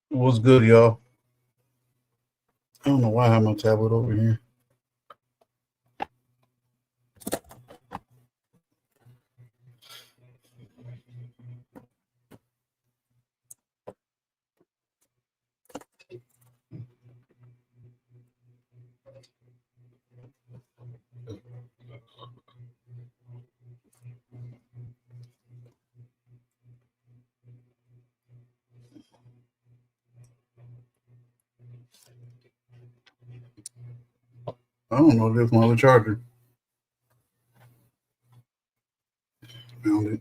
What's good, y'all? I don't know why I have my tablet over here. I don't know if it's my other charger. Found it.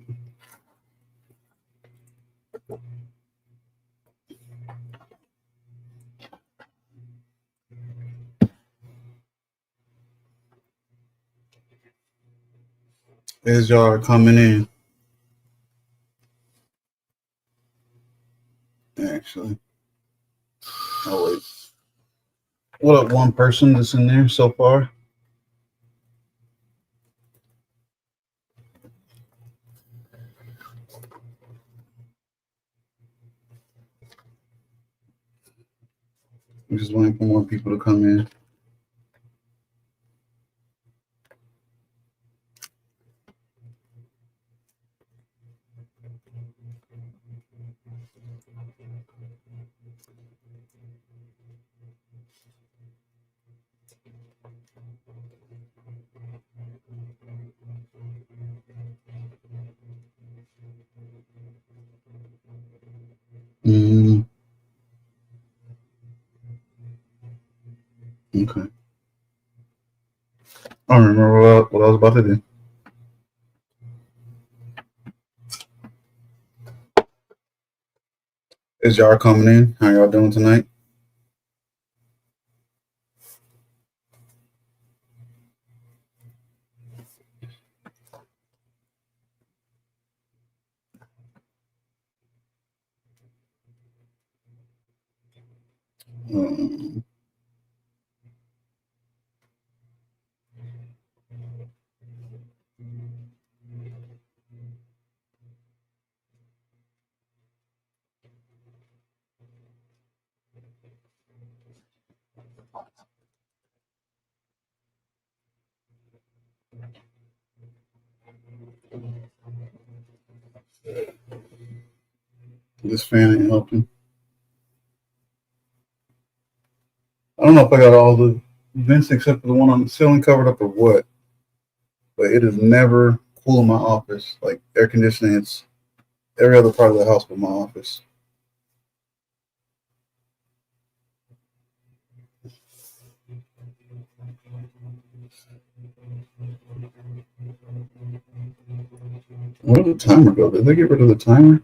As y'all are coming in, actually. Oh, wait. What up, one person that's in there so far? I'm just waiting for more people to come in. Mm, okay. I don't remember what I was about to do. As y'all are coming in, how y'all doing tonight? Um, this fan ain't helping. I don't know if I got all the vents except for the one on the ceiling covered up or what, but it is never cool in my office. Like air conditioning, it's every other part of the house but my office. Where did the timer go? Did they get rid of the timer?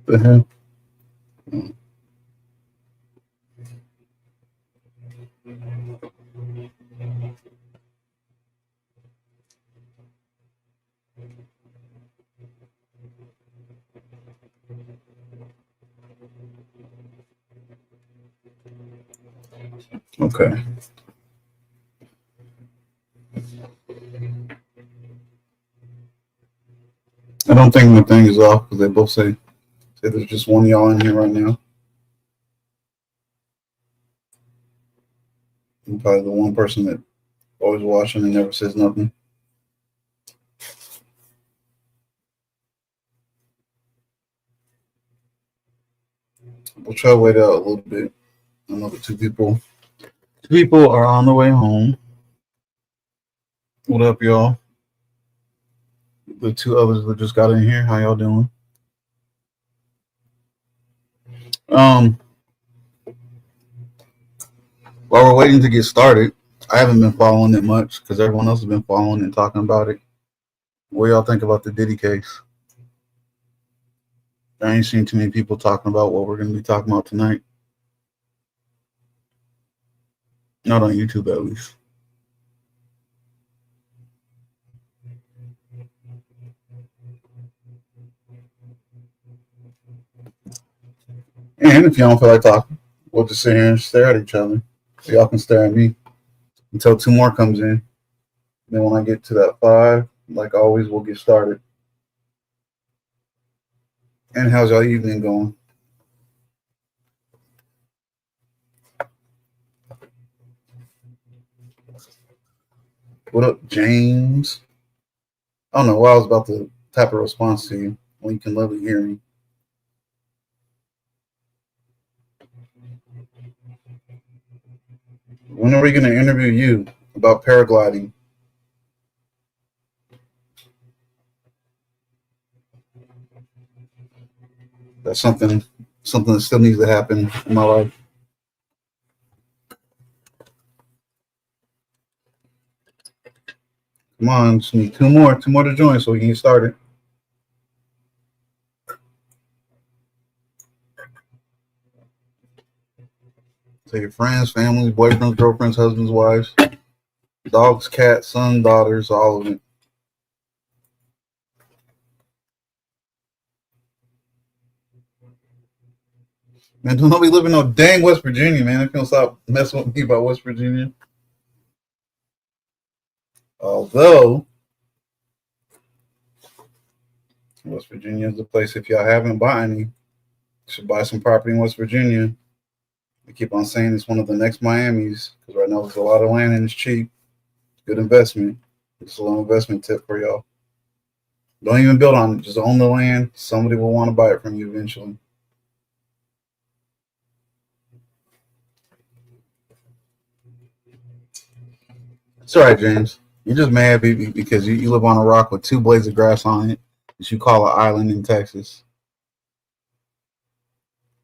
The hell? Okay. I don't think my thing is off because they both say there's just one of y'all in here right now. I'm probably the one person that always watching and never says nothing. We'll try to wait out a little bit. Another two people are on the way home. What up, y'all? The two others that just got in here, how y'all doing? Um, while we're waiting to get started, I haven't been following it much because everyone else has been following and talking about it. What y'all think about the Diddy case? I ain't seen too many people talking about what we're going to be talking about tonight. Not on YouTube, at least. And if y'all don't feel like talking, we'll just sit here and stare at each other. So y'all can stare at me. until two more comes in. Then when I get to that 5, like always, we'll get started. And how's y'all evening going? What up, James? I don't know why I was about to type a response to you when you can literally hear me. When are we going to interview you about paragliding? That's something that still needs to happen in my life. Come on, just need two more to join so we can get started. So your friends, families, boyfriends, girlfriends, husbands, wives, dogs, cats, sons, daughters, all of it. Man, don't be living in no dang West Virginia, man. If you don't stop messing with me about West Virginia. Although West Virginia is the place, if y'all haven't bought any, you should buy some property in West Virginia. I keep on saying it's one of the next Miamis because right now there's a lot of land and it's cheap. Good investment. It's a little investment tip for y'all. Don't even build on it. Just own the land. Somebody will want to buy it from you eventually. It's all right, James. You're just mad because you live on a rock with 2 blades of grass on it that you call an island in Texas.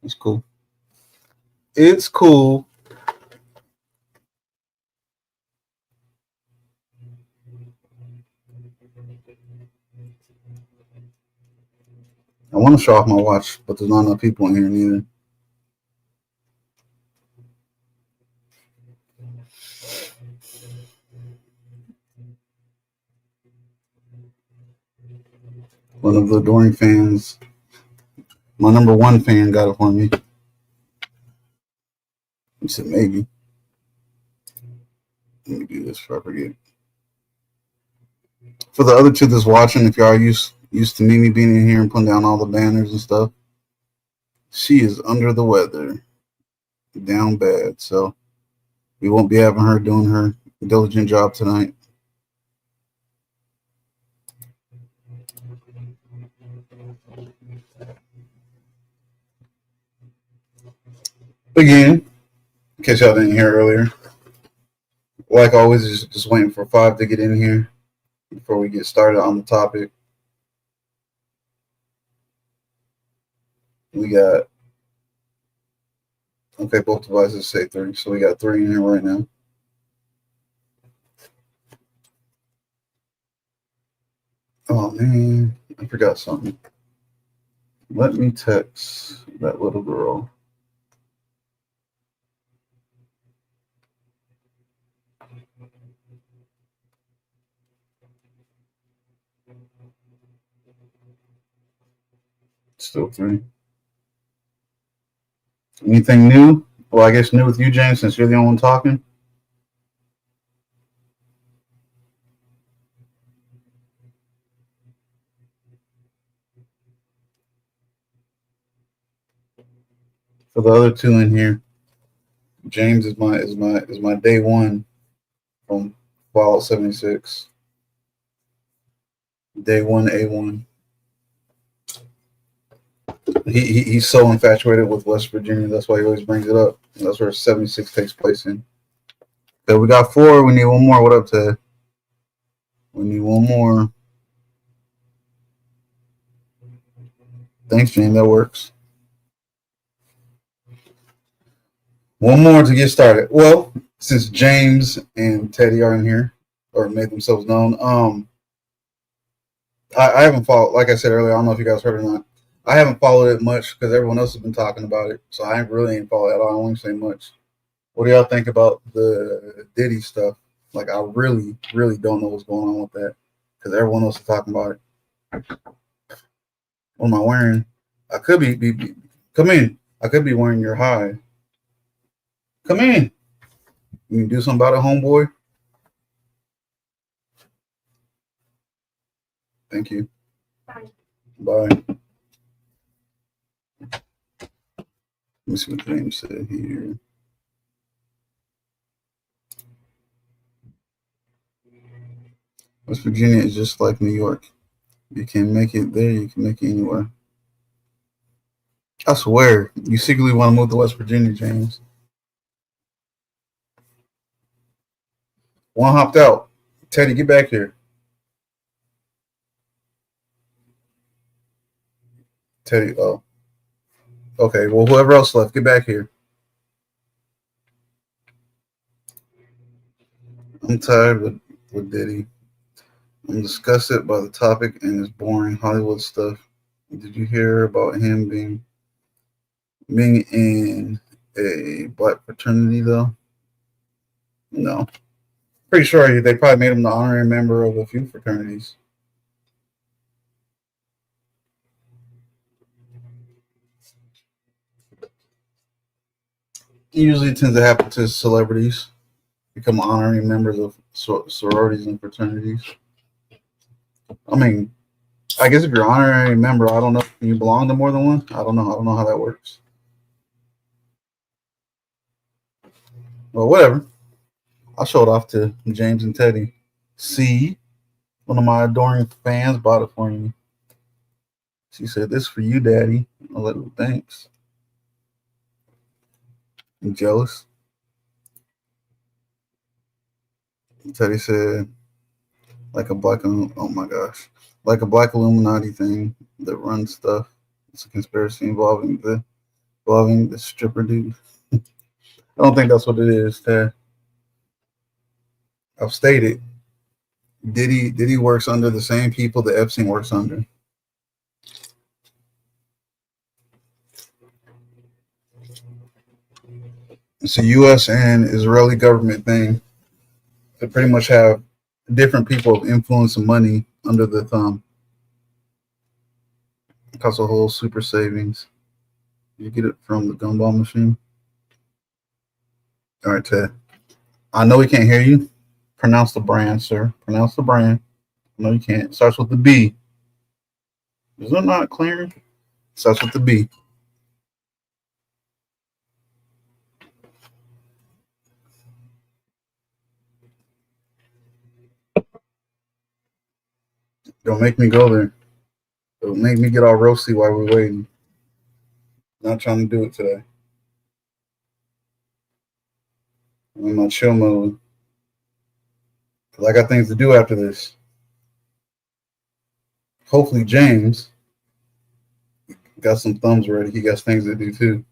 It's cool. It's cool. I want to show off my watch, but there's not enough people in here neither. One of the adoring fans, my number 1 fan, got it for me. He said maybe. Let me do this before I forget. For the other 2 that's watching, if y'all are used to Mimi being in here and putting down all the banners and stuff, she is under the weather, down bad. So we won't be having her doing her diligent job tonight. Again, in case y'all didn't hear earlier, like always, just waiting for 5 to get in here before we get started on the topic. We got, okay, both devices say 3, so we got 3 in here right now. Oh man, I forgot something. Let me text that little girl. Still 3. Anything new? Well, I guess new with you, James, since you're the only one talking. For the other 2 in here, James is my day 1 from Fallout 76. Day 1 A1. He's so infatuated with West Virginia. That's why he always brings it up. That's where 76 takes place in. So we got 4. We need 1 more. What up, Ted? We need 1 more. Thanks, James. That works. 1 more to get started. Well, since James and Teddy are in here or made themselves known, I haven't followed. Like I said earlier, I don't know if you guys heard or not. I haven't followed it much because everyone else has been talking about it, so I really ain't followed it at all. I won't say much. What do y'all think about the Diddy stuff? Like, I really, really don't know what's going on with that because everyone else is talking about it. What am I wearing? I could be come in. I could be wearing your high. Come in. You can do something about it, homeboy. Thank you. Bye. Let me see what the name said here. West Virginia is just like New York. You can make it there, you can make it anywhere. I swear, you secretly want to move to West Virginia, James. One hopped out. Teddy, get back here. Teddy, oh. Okay, well, whoever else left, get back here. I'm tired with Diddy. I'm disgusted by the topic and his boring Hollywood stuff. Did you hear about him being in a black fraternity, though? No. Pretty sure they probably made him the honorary member of a few fraternities. It usually tends to happen to celebrities, become honorary members of sororities and fraternities. I mean, I guess if you're an honorary member, I don't know if you belong to more than one. I don't know. I don't know how that works. Well, whatever. I'll show it off to James and Teddy. See, one of my adoring fans bought it for me. She said, "This for you, Daddy." I was like, "Thanks." I'm jealous. Teddy said, "Like a black, oh my gosh, like a black Illuminati thing that runs stuff. It's a conspiracy involving the stripper dude." I don't think that's what it is, Ted. I've stated Diddy works under the same people that Epstein works under. It's a U.S. and Israeli government thing. They pretty much have different people of influence and money under the thumb. It costs a whole super savings. You get it from the gumball machine. All right, Ted. I know we can't hear you. Pronounce the brand, sir. Pronounce the brand. No, you can't. It starts with the B. Is it not clear? Starts with the B. Don't make me go there. Don't make me get all roasty while we're waiting. Not trying to do it today. I'm in my chill mode. Because I got things to do after this. Hopefully, James got some thumbs ready. He got things to do too.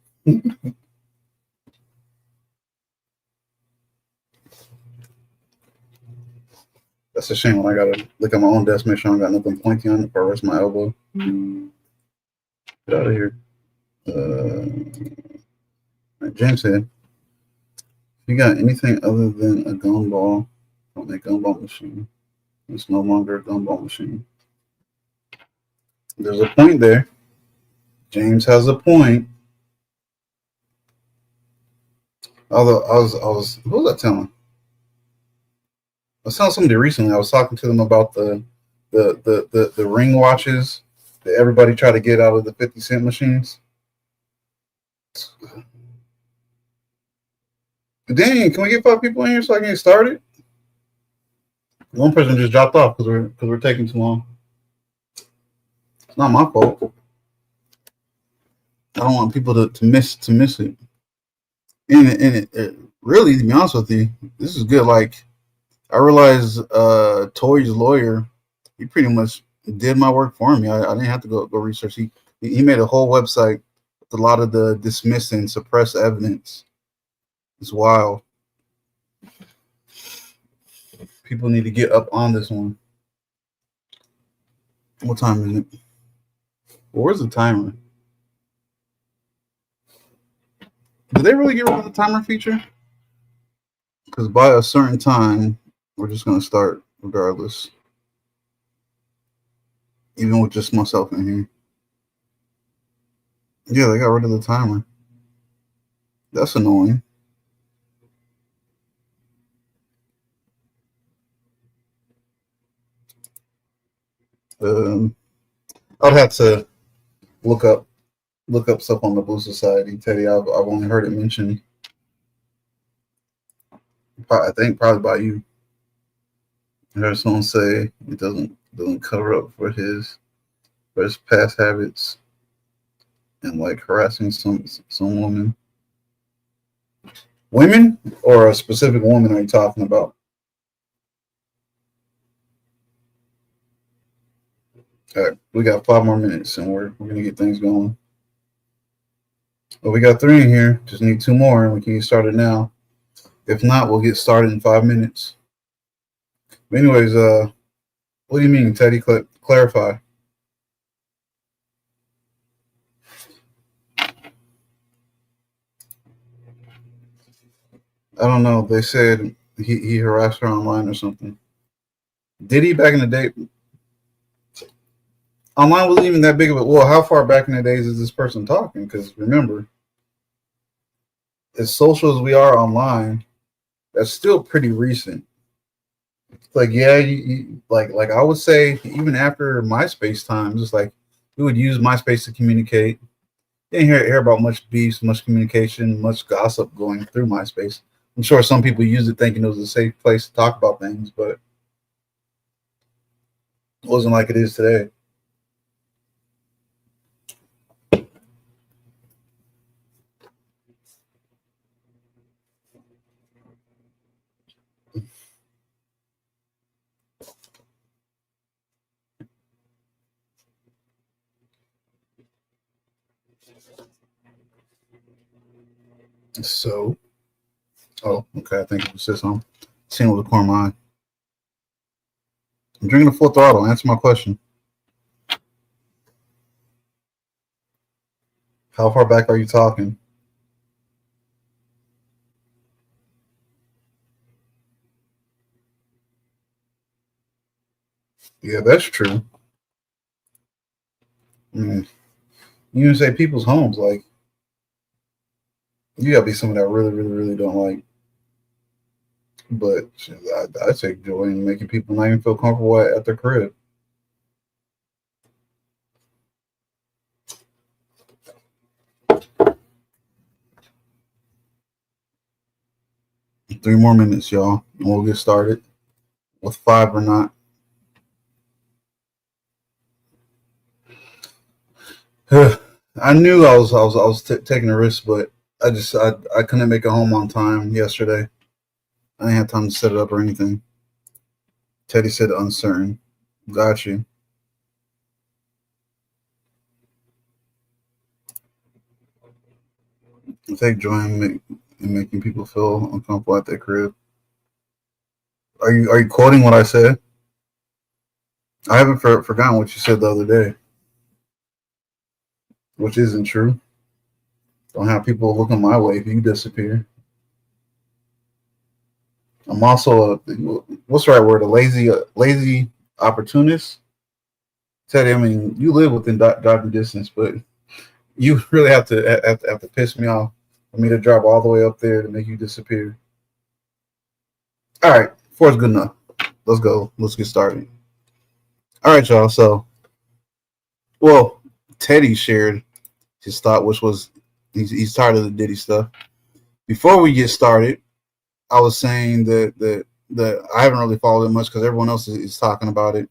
That's a shame when I gotta look at my own desk, make sure I got nothing pointy on it before I rest my elbow. Get out of here. James said, if you got anything other than a gumball from a gumball machine, it's no longer a gumball machine. There's a point there. James has a point. Although I was who was I telling? I was telling somebody recently. I was talking to them about the ring watches that everybody tried to get out of the 50 cent machines. Dang, can we get 5 people in here so I can get started? One person just dropped off because we're taking too long. It's not my fault. I don't want people to miss it. And it really, to be honest with you, this is good. Like I realized Tori's lawyer, he pretty much did my work for me. I didn't have to go research. He made a whole website with a lot of the dismissed and suppressed evidence. It's wild. People need to get up on this one. What time is it? Where's the timer? Did they really get rid of the timer feature? Because by a certain time, we're just going to start regardless. Even with just myself in here. Yeah, they got rid of the timer. That's annoying. Um, I'd have to look up stuff on the Blue Society, Teddy. I've only heard it mentioned. I think probably by you. I heard someone say it doesn't cover up for his past habits and like harassing some woman. Women or a specific woman are you talking about? All right, we got 5 more minutes and we're gonna get things going. Well, we got 3 in here. Just need 2 more and we can get started now. If not, we'll get started in 5 minutes. But anyways, what do you mean, Teddy? Clarify. I don't know. They said he harassed her online or something. Did he back in the day? Online wasn't even that big of a. Well, how far back in the days is this person talking? Because remember, as social as we are online, that's still pretty recent. Like, yeah, like I would say, even after MySpace times, it's like we would use MySpace to communicate. You didn't hear about much beefs, much communication, much gossip going through MySpace. I'm sure some people used it thinking it was a safe place to talk about things, but it wasn't like it is today. So, oh, okay. I think it says something. Seeing with the corner of my eye. I'm drinking the full throttle. Answer my question. How far back are you talking? Yeah, that's true. I mean, you even say people's homes. Like, you gotta be someone that really, really, really don't like. But I take joy in making people not even feel comfortable at their crib. 3 more minutes, y'all, and we'll get started with 5 or not. I knew I was taking a risk, but I couldn't make it home on time yesterday. I didn't have time to set it up or anything. Teddy said uncertain. Got you. I take joy in making people feel uncomfortable at their crib. Are you quoting what I said? I haven't forgotten what you said the other day, which isn't true. Don't have people looking my way if you disappear. I'm also what's the right word? A lazy opportunist. Teddy, I mean, you live within driving distance, but you really have to piss me off for me to drive all the way up there to make you disappear. All right, 4 is good enough. Let's go. Let's get started. All right, y'all. So, well, Teddy shared his thought, which was he's tired of the Diddy stuff. Before we get started, I was saying that I haven't really followed it much because everyone else is talking about it.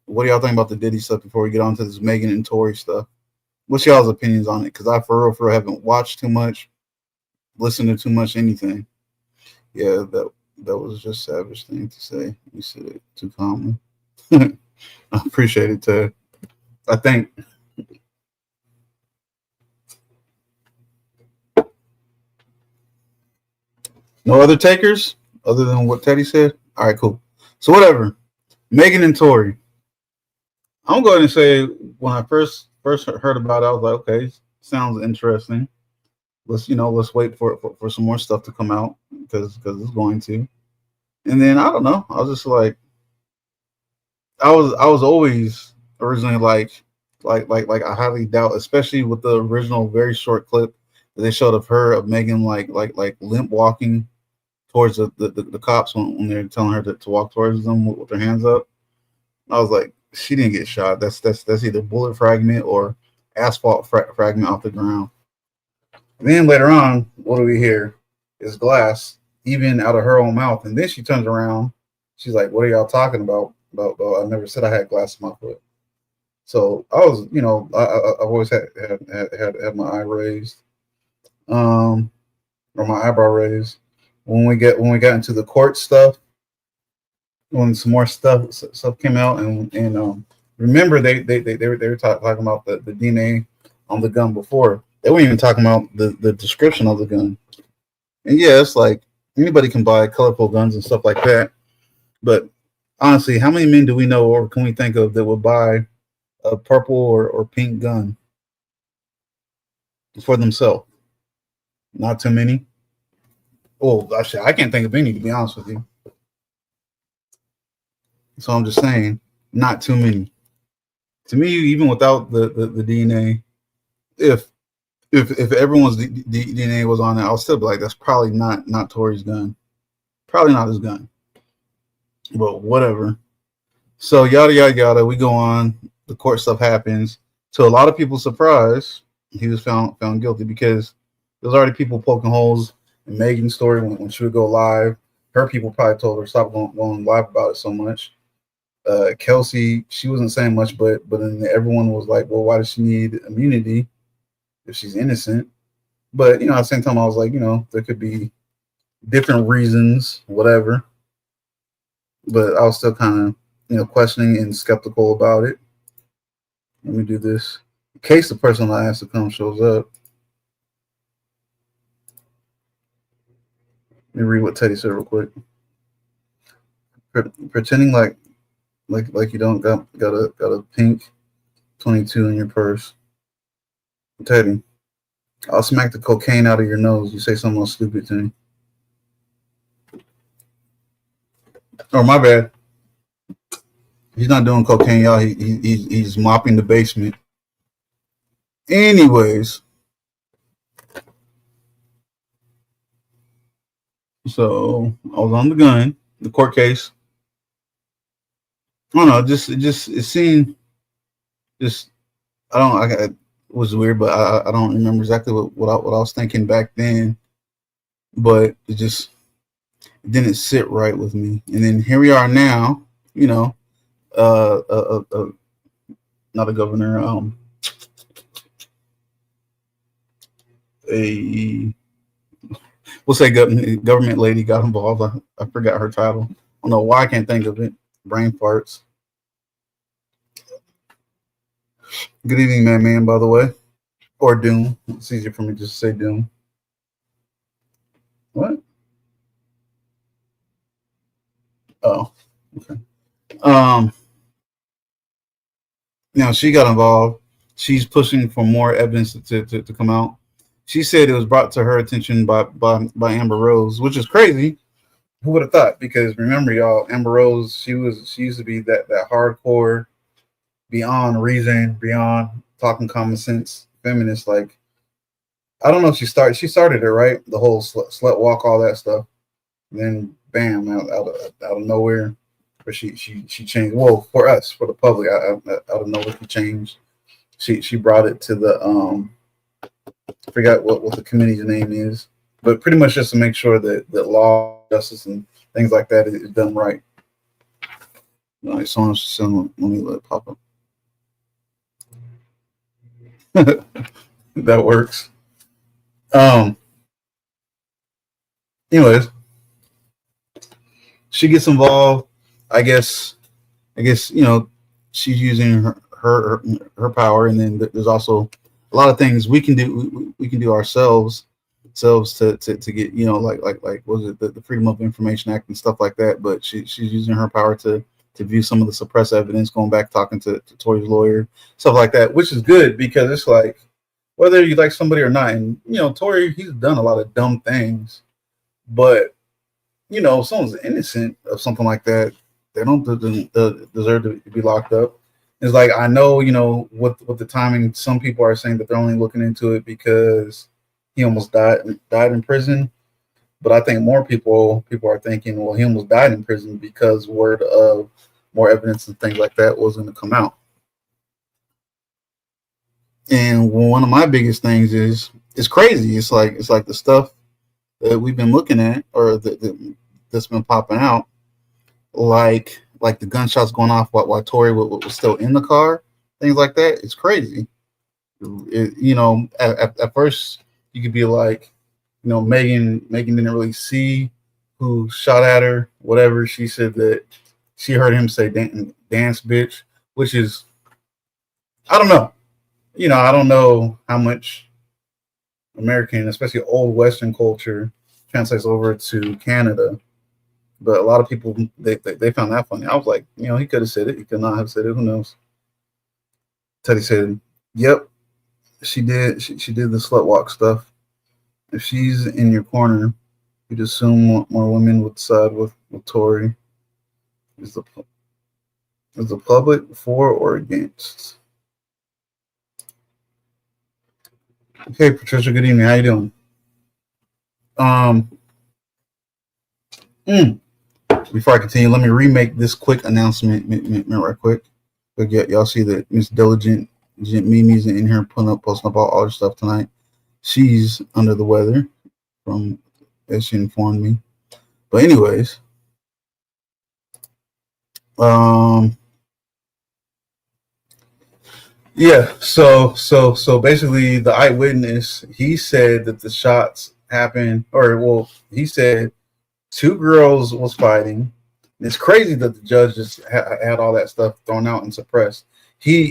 What do y'all think about the Diddy stuff before we get on to this Megan and Tori stuff? What's y'all's opinions on it? Because I for real haven't watched too much, listened to too much anything. Yeah, that was just a savage thing to say. You said it too calmly. I appreciate it, Ted. I think no other takers other than what Teddy said. All right, cool. So whatever. Megan and Tori. I'm going to say when I first heard about it, I was like, okay, sounds interesting. Let's wait for some more stuff to come out because it's going to. And then I don't know. I was just like, I was always originally like I highly doubt, especially with the original very short clip that they showed of Megan like limp walking towards the cops when they're telling her to walk towards them with their hands up. I was like, She didn't get shot. That's either bullet fragment or asphalt fragment off the ground. And then later on, what do we hear? Is glass even out of her own mouth, and then she turns around. She's like, "What are y'all talking about? About I never said I had glass in my foot." So I was, I've always had my eye raised, um, or my eyebrow raised. When we got into the court stuff, when some more stuff came out, and remember they were talking about the DNA on the gun before. They weren't even talking about the description of the gun. And yeah, it's like anybody can buy colorful guns and stuff like that. But honestly, how many men do we know or can we think of that would buy a purple or pink gun for themselves? Not too many. Oh, actually, I can't think of any, to be honest with you. So I'm just saying, not too many. To me, even without the DNA, if if everyone's DNA was on it, I'll still be like, that's probably not Tori's gun. Probably not his gun. But whatever. So yada yada yada. We go on. The court stuff happens. To a lot of people's surprise, he was found guilty because there's already people poking holes in Megan's story when she would go live. Her people probably told her stop going live about it so much. Kelsey, she wasn't saying much, but then everyone was like, well, why does she need immunity if she's innocent? But at the same time, I was like, there could be different reasons, whatever. But I was still kind of, questioning and skeptical about it. Let me do this. In case the person I asked to come shows up. Let me read what Teddy said real quick. Pretending like you don't got a pink 22 in your purse. Teddy, I'll smack the cocaine out of your nose. You say something else stupid to me. Oh, my bad. He's not doing cocaine, y'all. He's mopping the basement. Anyways, so I was on the gun, the court case. I don't know, it seemed just it was weird, but I don't remember exactly what I was thinking back then. But it didn't sit right with me. And then here we are now, uh, uh, uh, uh not a governor, a we'll say government lady got involved. I forgot her title. I don't know why I can't think of it. Brain farts. Good evening, man, by the way. Or Doom. It's easier for me just to say Doom. What? Oh, okay. Um, she got involved. She's pushing for more evidence to come out. She said it was brought to her attention by Amber Rose, which is crazy. Who would have thought? Because remember, y'all, Amber Rose, she used to be that hardcore, beyond reason, beyond talking common sense feminist. Like, I don't know if she started it, right? The whole slut walk, all that stuff. And then bam, out of nowhere, where she changed. Well, for us, for the public, out of nowhere, she changed. She brought it to the I forgot what the committee's name is, but pretty much just to make sure that law, justice, and things like that is done right. All right, someone let me let it pop up. That works. Anyways, she gets involved. I guess she's using her power, and then there's also a lot of things we can do. We can do ourselves to get like what was it, the Freedom of Information Act and stuff like that. But she's using her power to view some of the suppressed evidence, going back talking to Tori's lawyer, stuff like that, which is good because it's like whether you like somebody or not, and Tori, he's done a lot of dumb things, but if someone's innocent of something like that, they don't deserve to be locked up. It's like, I know, with the timing, some people are saying that they're only looking into it because he almost died in prison. But I think more people are thinking, well, he almost died in prison because word of more evidence and things like that was going to come out. And one of my biggest things is it's crazy. It's like the stuff that we've been looking at or that's been popping out, like the gunshots going off while Tori was still in the car, things like that. It's crazy. At first you could be like, Megan didn't really see who shot at her. Whatever, she said that she heard him say "dance, bitch," which is, I don't know. I don't know how much American, especially old Western culture, translates over to Canada. But a lot of people they found that funny. I was like, he could have said it. He could not have said it. Who knows? Teddy said, "Yep, she did. She did the slut walk stuff. If she's in your corner, you'd assume more women would side with Tori. Is the public for or against?" Okay, Patricia. Good evening. How you doing? Um. Before I continue, let me remake this quick announcement right quick. But y'all see that Miss Diligent Mimi's in here posting up all her stuff tonight. She's under the weather, from as she informed me. But anyways, yeah. So basically, the eyewitness, he said that the shots happened, he said two girls was fighting. It's crazy that the judge just had all that stuff thrown out and suppressed. He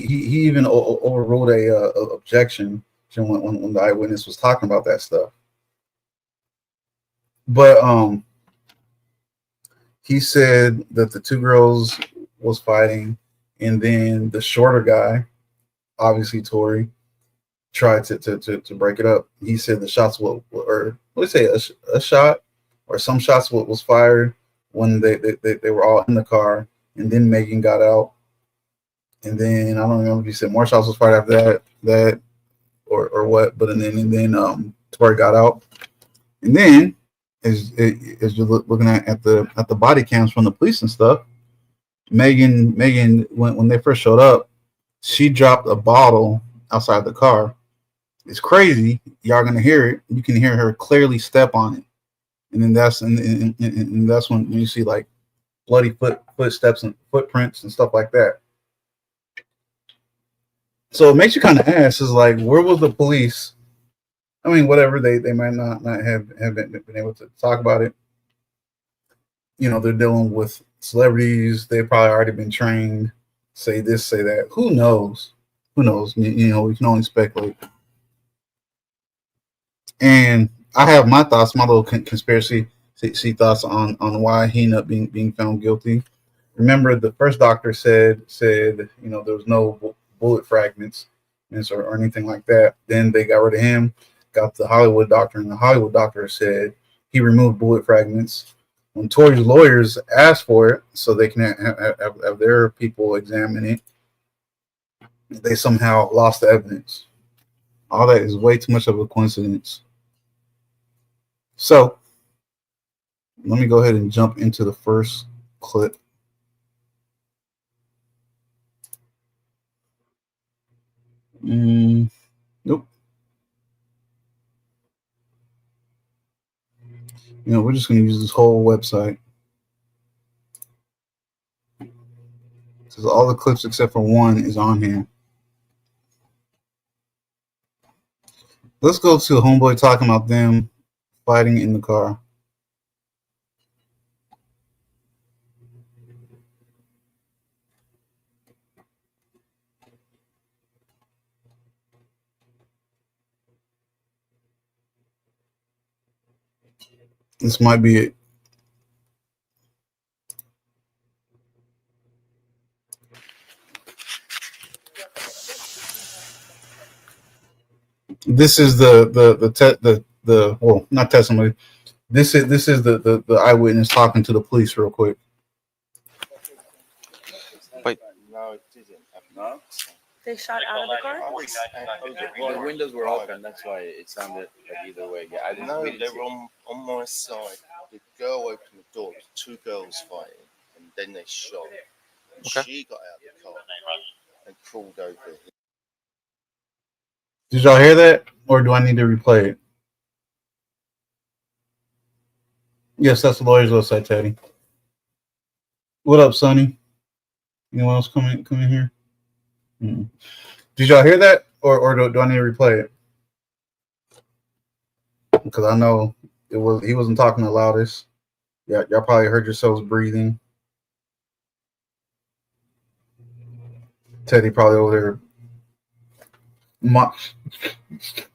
even overruled a objection when the eyewitness was talking about that stuff. But he said that the two girls was fighting, and then the shorter guy, obviously Tori, tried to break it up. He said the shots or let's say a shot or some shots was fired when they were all in the car, and then Megan got out, and then I don't remember if he said more shots was fired after that or what, but and then Tori got out, and then as you're looking at the body cams from the police and stuff, Megan when they first showed up, she dropped a bottle outside the car. It's crazy. Y'all gonna hear it. You can hear her clearly step on it, and then that's when you see like bloody footsteps and footprints and stuff like that. So it makes you kind of ask, is like, where was the police? I mean, whatever, they might not have been able to talk about it. They're dealing with celebrities. They've probably already been trained. Say this, say that. Who knows? We can only speculate. And I have my thoughts, my little conspiracy thoughts on why he ended up being found guilty. Remember, the first doctor said there was no bullet fragments or anything like that. Then they got rid of him, got the Hollywood doctor, and the Hollywood doctor said he removed bullet fragments. When Tori's lawyers asked for it so they can have their people examine it, they somehow lost the evidence. All that is way too much of a coincidence. So let me go ahead and jump into the first clip. Nope. We're just going to use this whole website. Because all the clips except for one is on here. Let's go to Homeboy talking about them fighting in the car. This might be it. This is well, not testimony. This is the eyewitness talking to the police real quick. Wait. No, it didn't. No? They shot out of the car? Well, the windows were open, that's why it sounded like either way. Yeah, I didn't No, really they were on my side. The girl opened the door, two girls fighting, and then they shot. Okay. She got out of the car and crawled over him. Did y'all hear that, or do I need to replay it? Yes, that's the lawyer's website, Teddy. What up, Sonny? Anyone else come in here? Mm. Did y'all hear that, or do I need to replay it? Because I know he wasn't talking the loudest. Yeah, y'all probably heard yourselves breathing. Teddy probably over there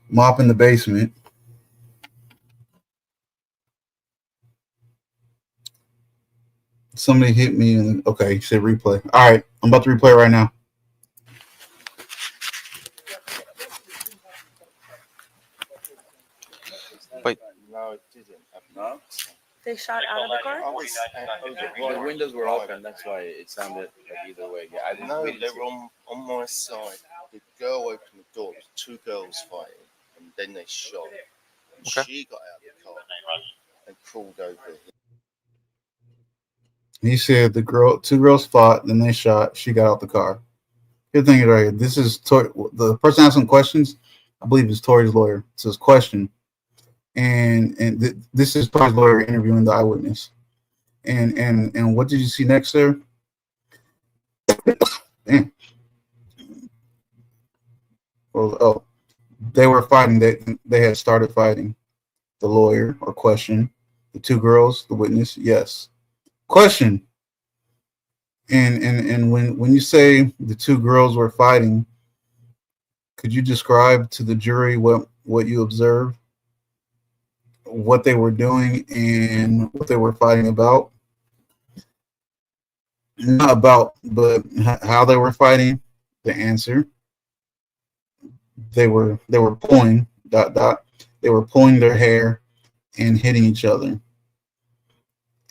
mopping the basement. Somebody hit me and okay, he said replay. All right, I'm about to replay right now. Wait. No, it didn't. No? They shot out of the car? I was The windows were open. That's why it sounded like either way. Yeah, I didn't. No, we they didn't see were on my side. The girl opened the door. There was two girls fighting, and then they shot. And Okay. she got out of the car and crawled over him. He said two girls fought, then they shot. She got out the car. Good thing is right here. This is the person asking questions. I believe is Tori's lawyer. It says question, and this is Tori's lawyer interviewing the eyewitness. And what did you see next, sir? Damn. Well, oh, they were fighting. They had started fighting. The lawyer or question. The two girls. The witness. Yes. Question. And when you say the two girls were fighting, could you describe to the jury what you observed, what they were doing, and what they were fighting about? Not about, but how they were fighting. The answer. They were pulling ... They were pulling their hair and hitting each other,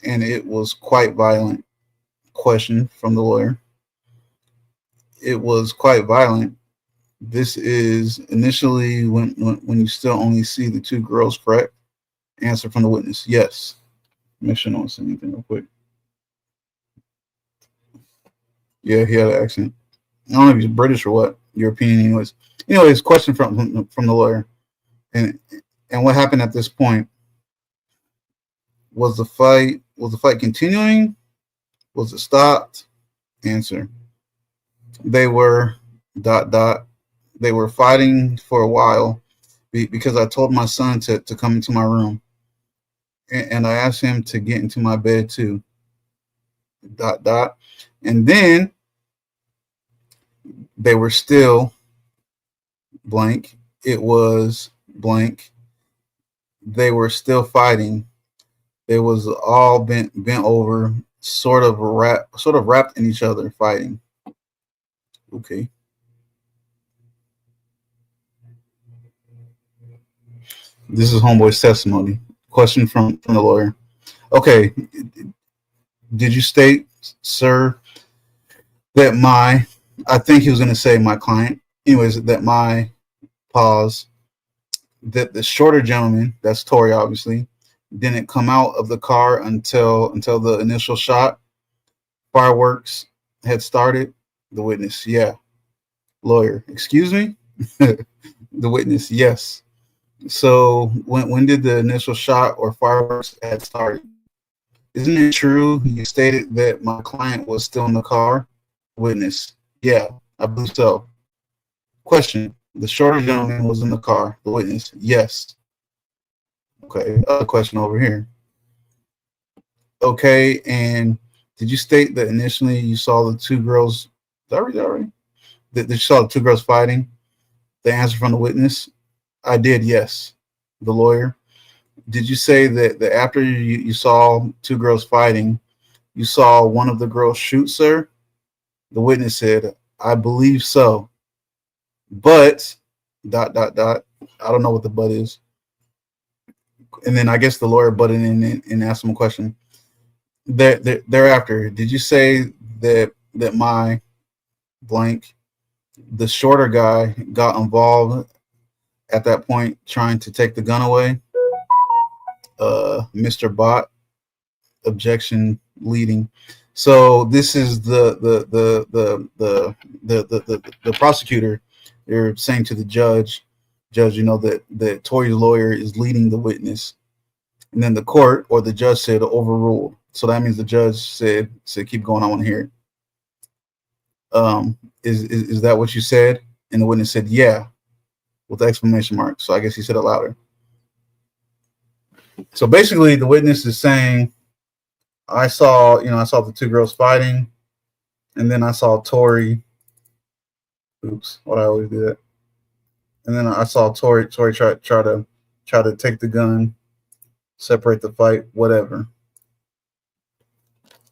and it was quite violent. Question from the lawyer. It was quite violent. This is initially when you still only see the two girls, correct? Answer from the witness. Yes. Make sure no one said anything real quick. Yeah, he had an accent. I don't know if he's British or what. European, anyways. Question from the lawyer. And what happened at this point? Was the fight continuing? Was it stopped? Answer. They were ... They were fighting for a while because I told my son to come into my room, and I asked him to get into my bed too ... And then they were still blank. It was blank. They were still fighting. They was all bent over, sort of wrapped in each other, fighting. Okay. This is homeboy's testimony. Question from the lawyer. Okay. Did you state, sir, that I think he was going to say my client. Anyways, that that the shorter gentleman, that's Tori obviously, didn't come out of the car until the initial shot. Fireworks had started. The witness, yeah. Lawyer, excuse me? The witness, yes. So when did the initial shot or fireworks had started? Isn't it true you stated that my client was still in the car? Witness, yeah, I believe so. Question, the shorter gentleman was in the car. The witness, yes. Okay, other question over here. Okay, and did you state that initially you saw the two girls? Already? That you saw the two girls fighting? The answer from the witness, I did, yes. The lawyer, did you say that after you saw two girls fighting, you saw one of the girls shoot, sir? The witness said, I believe so. But ... I don't know what the but is. And then I guess the lawyer butted in and asked him a question. Thereafter, did you say that my blank, the shorter guy, got involved at that point trying to take the gun away? Mr. Bott, objection leading. So this is the prosecutor. They're saying to the judge, you know that Tori's lawyer is leading the witness, and then the court or the judge said overruled. So that means the judge said keep going. I want to hear it. Is that what you said? And the witness said yeah, with the exclamation mark. So I guess he said it louder. So basically, the witness is saying, I saw the two girls fighting, and then I saw Tori. Oops, what I always do that. And then I saw Tori try to take the gun, separate the fight, whatever.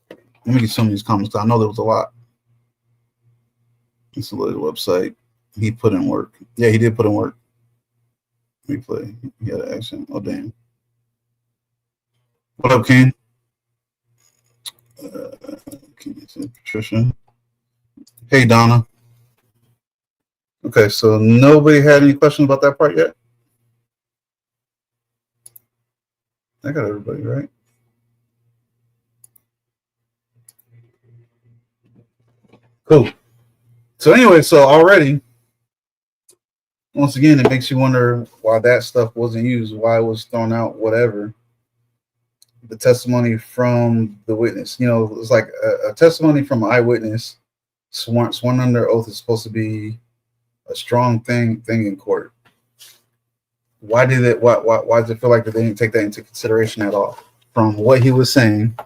Let me get some of these comments because I know there was a lot. It's a little website. He put in work. Yeah, he did put in work. Let me play. He had an accent. Oh damn. What up, Ken? Patricia. Hey, Donna. Okay, so nobody had any questions about that part yet? I got everybody, right? Cool. So anyway, so already, once again, it makes you wonder why that stuff wasn't used, why it was thrown out, whatever. The testimony from the witness, it's like a testimony from an eyewitness sworn under oath is supposed to be a strong thing in court. Why did it? Why does it feel like that they didn't take that into consideration at all? From what he was saying,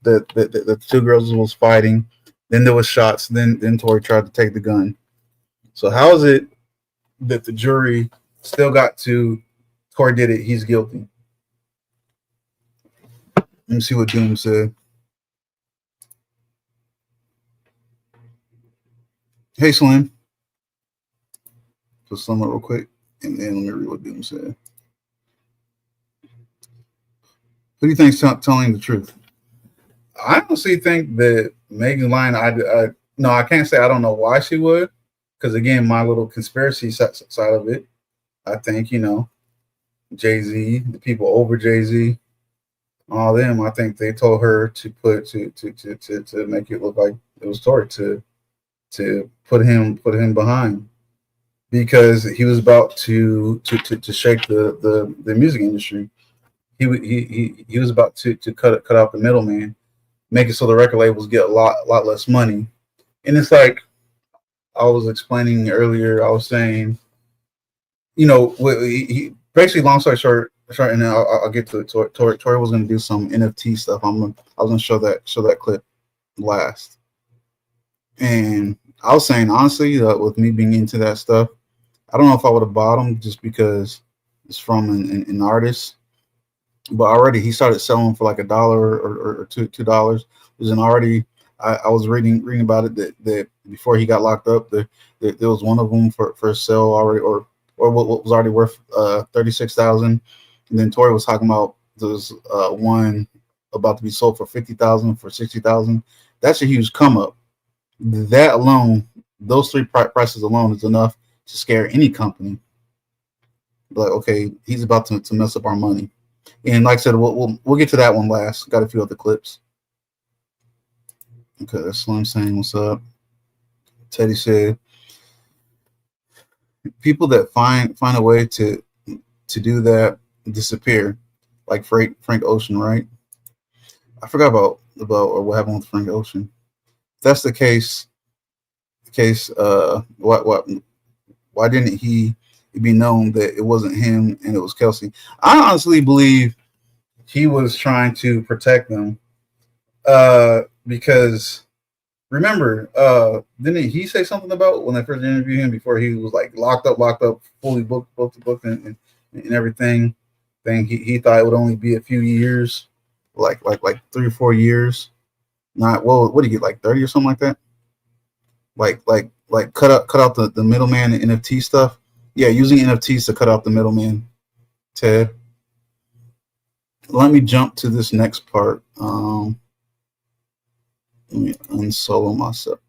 that the two girls was fighting, then there was shots, then Tori tried to take the gun. So how is it that the jury still got to Tori did it? He's guilty. Let me see what Doom said. Hey, Slim. Just sum it real quick, and then let me read what Doom said. Who do you think's telling the truth? I honestly think that Megan's lying. No, I can't say I don't know why she would, because again, my little conspiracy side of it, I think Jay-Z, the people over Jay-Z, all them. I think they told her to put to make it look like it was Tori to put him behind, because he was about to shake the music industry. He was about to cut out the middleman, make it so the record labels get a lot less money. And it's like I was explaining earlier, I was saying, he basically, long story short, and then I'll get to it. Tori was going to do some NFT stuff. I was going to show that clip last. And I was saying, honestly, with me being into that stuff, I don't know if I would have bought them just because it's from an artist. But already he started selling for like $1 or $2. And already I was reading about it that before he got locked up, there was one of them for sale already, or what was already worth $36,000. And then Tori was talking about there's one about to be sold for $50,000, for $60,000. That's a huge come up. That alone, those three prices alone is enough to scare any company. But okay, he's about to mess up our money. And like I said, we'll get to that one last. Got a few other clips. Okay, that's Slim saying what's up. Teddy said, people that find a way to do that disappear, like Frank Ocean, right? I forgot about what happened with Frank Ocean. If that's the case, why didn't he be known that it wasn't him and it was Kelsey? I honestly believe he was trying to protect them, because remember, didn't he say something about when they first interviewed him before he was like locked up, fully booked and everything? He thought it would only be a few years, like 3 or 4 years. Not, well, what do you get, like 30 or something like that? Like cut out the middleman and NFT stuff. Yeah, using NFTs to cut out the middleman. Ted, let me jump to this next part. Let me unsolo myself.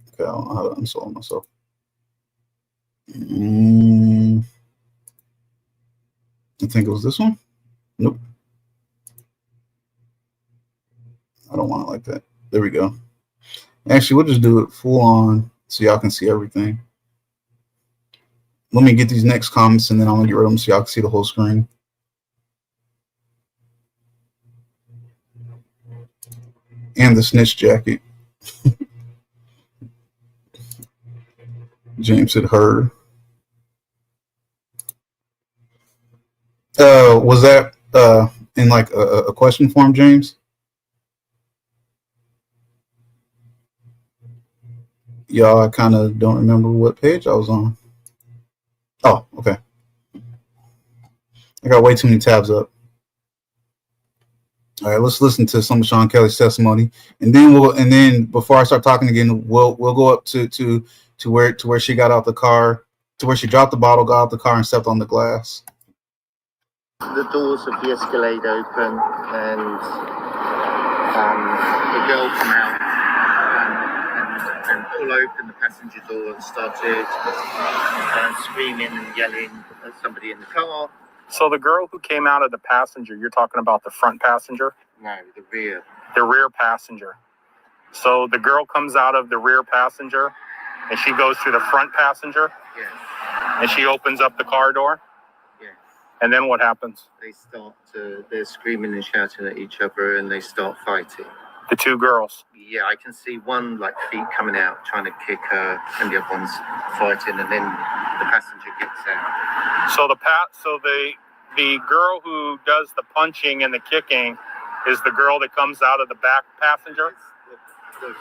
Okay, I don't know how to unsolo myself. I think it was this one. Nope. I don't want it like that. There we go. Actually, we'll just do it full on so y'all can see everything. Let me get these next comments and then I'm gonna get rid of them so y'all can see the whole screen. And the snitch jacket. James had heard. Was that in like a question form, James? Y'all, I kind of don't remember what page I was on. Oh, okay. I got way too many tabs up. All right, let's listen to some of Sean Kelly's testimony, and then before I start talking again, we'll go up to where she got out the car, to where she dropped the bottle, got out the car, and stepped on the glass. The doors of the Escalade open, and the girl come out and pull open the passenger door and started screaming and yelling at somebody in the car. So the girl who came out of the passenger, you're talking about the front passenger? No, the rear. The rear passenger. So the girl comes out of the rear passenger and she goes to the front passenger? Yes. And she opens up the car door? Yes. And then what happens? They start they're screaming and shouting at each other and they start fighting. The two girls? Yeah, I can see one like feet coming out trying to kick her and the other one's fighting, and then the passenger gets out. So the girl who does the punching and the kicking is the girl that comes out of the back passenger? The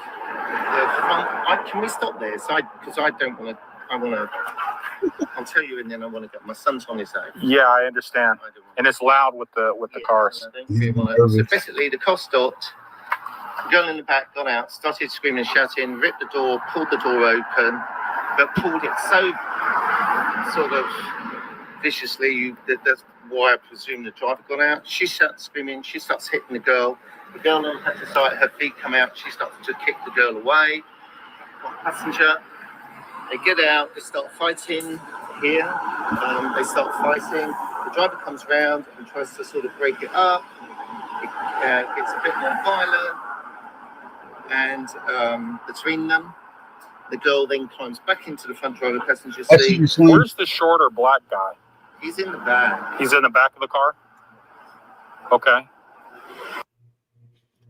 front, can we stop there? Because I don't want to. I'll tell you, and then I want to get my son's on his own. Yeah, I understand. And it's loud with the cars. So basically, the car stopped. The girl in the back got out, started screaming and shouting, ripped the door, pulled the door open, but pulled it so sort of viciously that's why I presume the driver got out. She starts screaming, she starts hitting the girl. The girl then had to start, her feet come out, she starts to kick the girl away. Passenger, they get out, they start fighting here. They start fighting. The driver comes around and tries to sort of break it up. It gets a bit more violent. And between them, the girl then climbs back into the front driver passenger seat. Where's the shorter black guy? He's in the back. He's in the back of the car? Okay.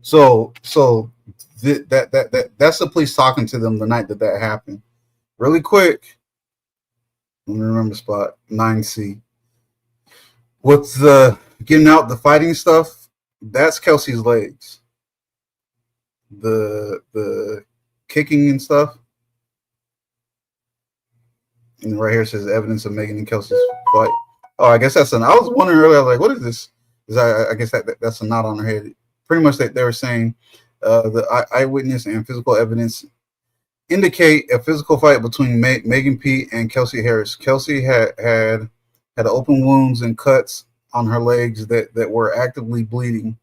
So that's the police talking to them the night that happened. Really quick. Let me remember spot 9C. What's the getting out the fighting stuff? That's Kelsey's legs. The kicking and stuff. And right here it says evidence of Megan and Kelsey's fight. Oh, I guess that's I was wondering earlier, I was like, what is this? I guess that's a knot on her head. Pretty much that they were saying the eyewitness and physical evidence indicate a physical fight between Megan P. and Kelsey Harris. Kelsey had open wounds and cuts on her legs that were actively bleeding.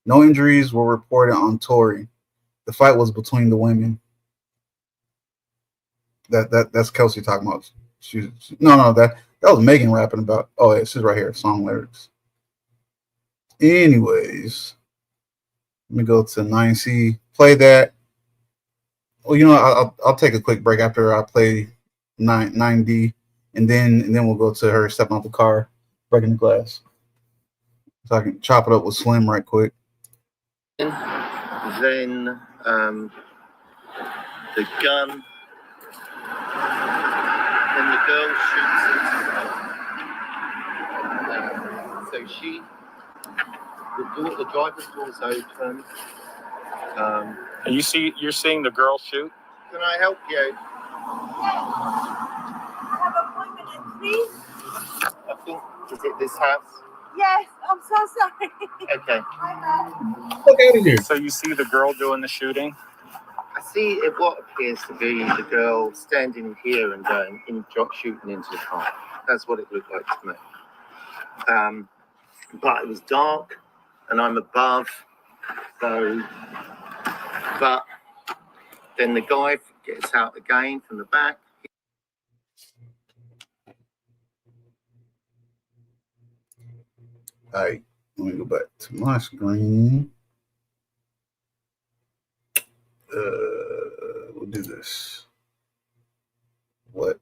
No injuries were reported on Tori. The fight was between the women. That's Kelsey talking about. That was Megan rapping about. Oh, this is right here, song lyrics. Anyways, let me go to 9C. Play that. Well, I'll take a quick break after I play 9D, and then we'll go to her stepping out the car, breaking the glass. So I can chop it up with Slim right quick. Then the gun. Then the girl shoots it. So the driver's door is open. You're seeing the girl shoot? Can I help you? I have an appointment, please. I think, is it this house? Yes, I'm so sorry. Okay. Look out of here. So you see the girl doing the shooting? I see what appears to be the girl standing here and shooting into the car. That's what it looked like to me. But it was dark, and I'm above, so. But then the guy gets out again from the back. All right, let me go back to my screen. We'll do this. What?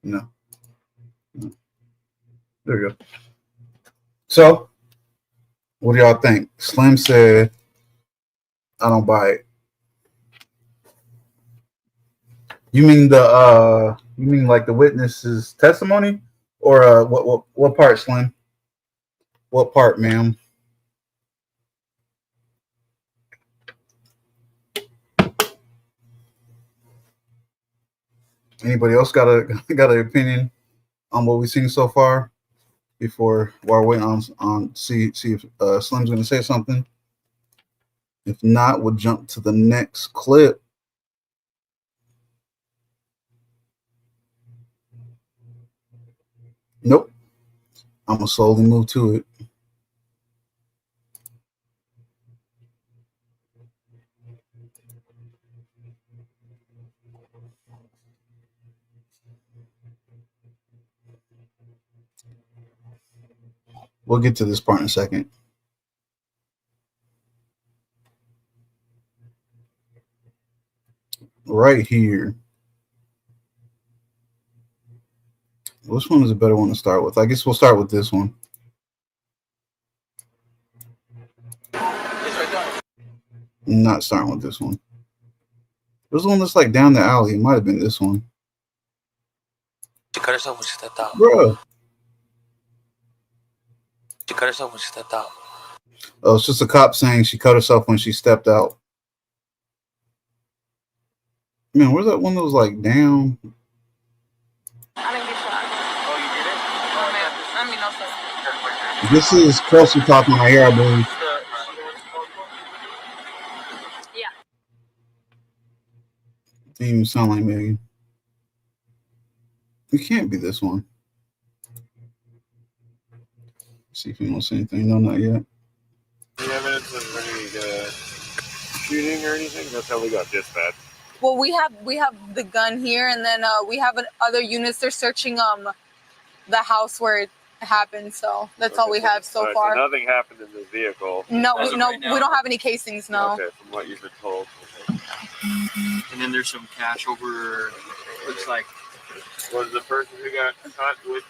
No. There we go. So, what do y'all think? Slim said, "I don't buy it." You mean you mean like the witness's testimony, or what part, Slim? What part, ma'am? Anybody else got an opinion on what we've seen so far? Before while we're waiting on see if Slim's going to say something. If not, we'll jump to the next clip. Nope. I'm gonna slowly move to it. We'll get to this part in a second. Right here. Which one is a better one to start with? I guess we'll start with this one. I'm not starting with this one. There's one that's like down the alley. It might have been this one. She cut herself when she stepped out. Bruh. She cut herself when she stepped out. Oh, it's just a cop saying she cut herself when she stepped out. Man, where's that one that was like down? I didn't get shot. Oh, you did it? Oh, man. I mean, no, sir. This is Kelsey talking right here, I believe. Yeah. Didn't even sound like Megan. It can't be this one. See if he wants anything. No, not yet. Any evidence of any shooting or anything? That's how we got dispatched. Well, we have the gun here, and then we have other units. They're searching the house where it happened. So that's all we have so far. So nothing happened in this vehicle. No, we don't have any casings. No. Okay, from what you've been told. Okay. And then there's some cash over. Looks like. Was the person who got caught with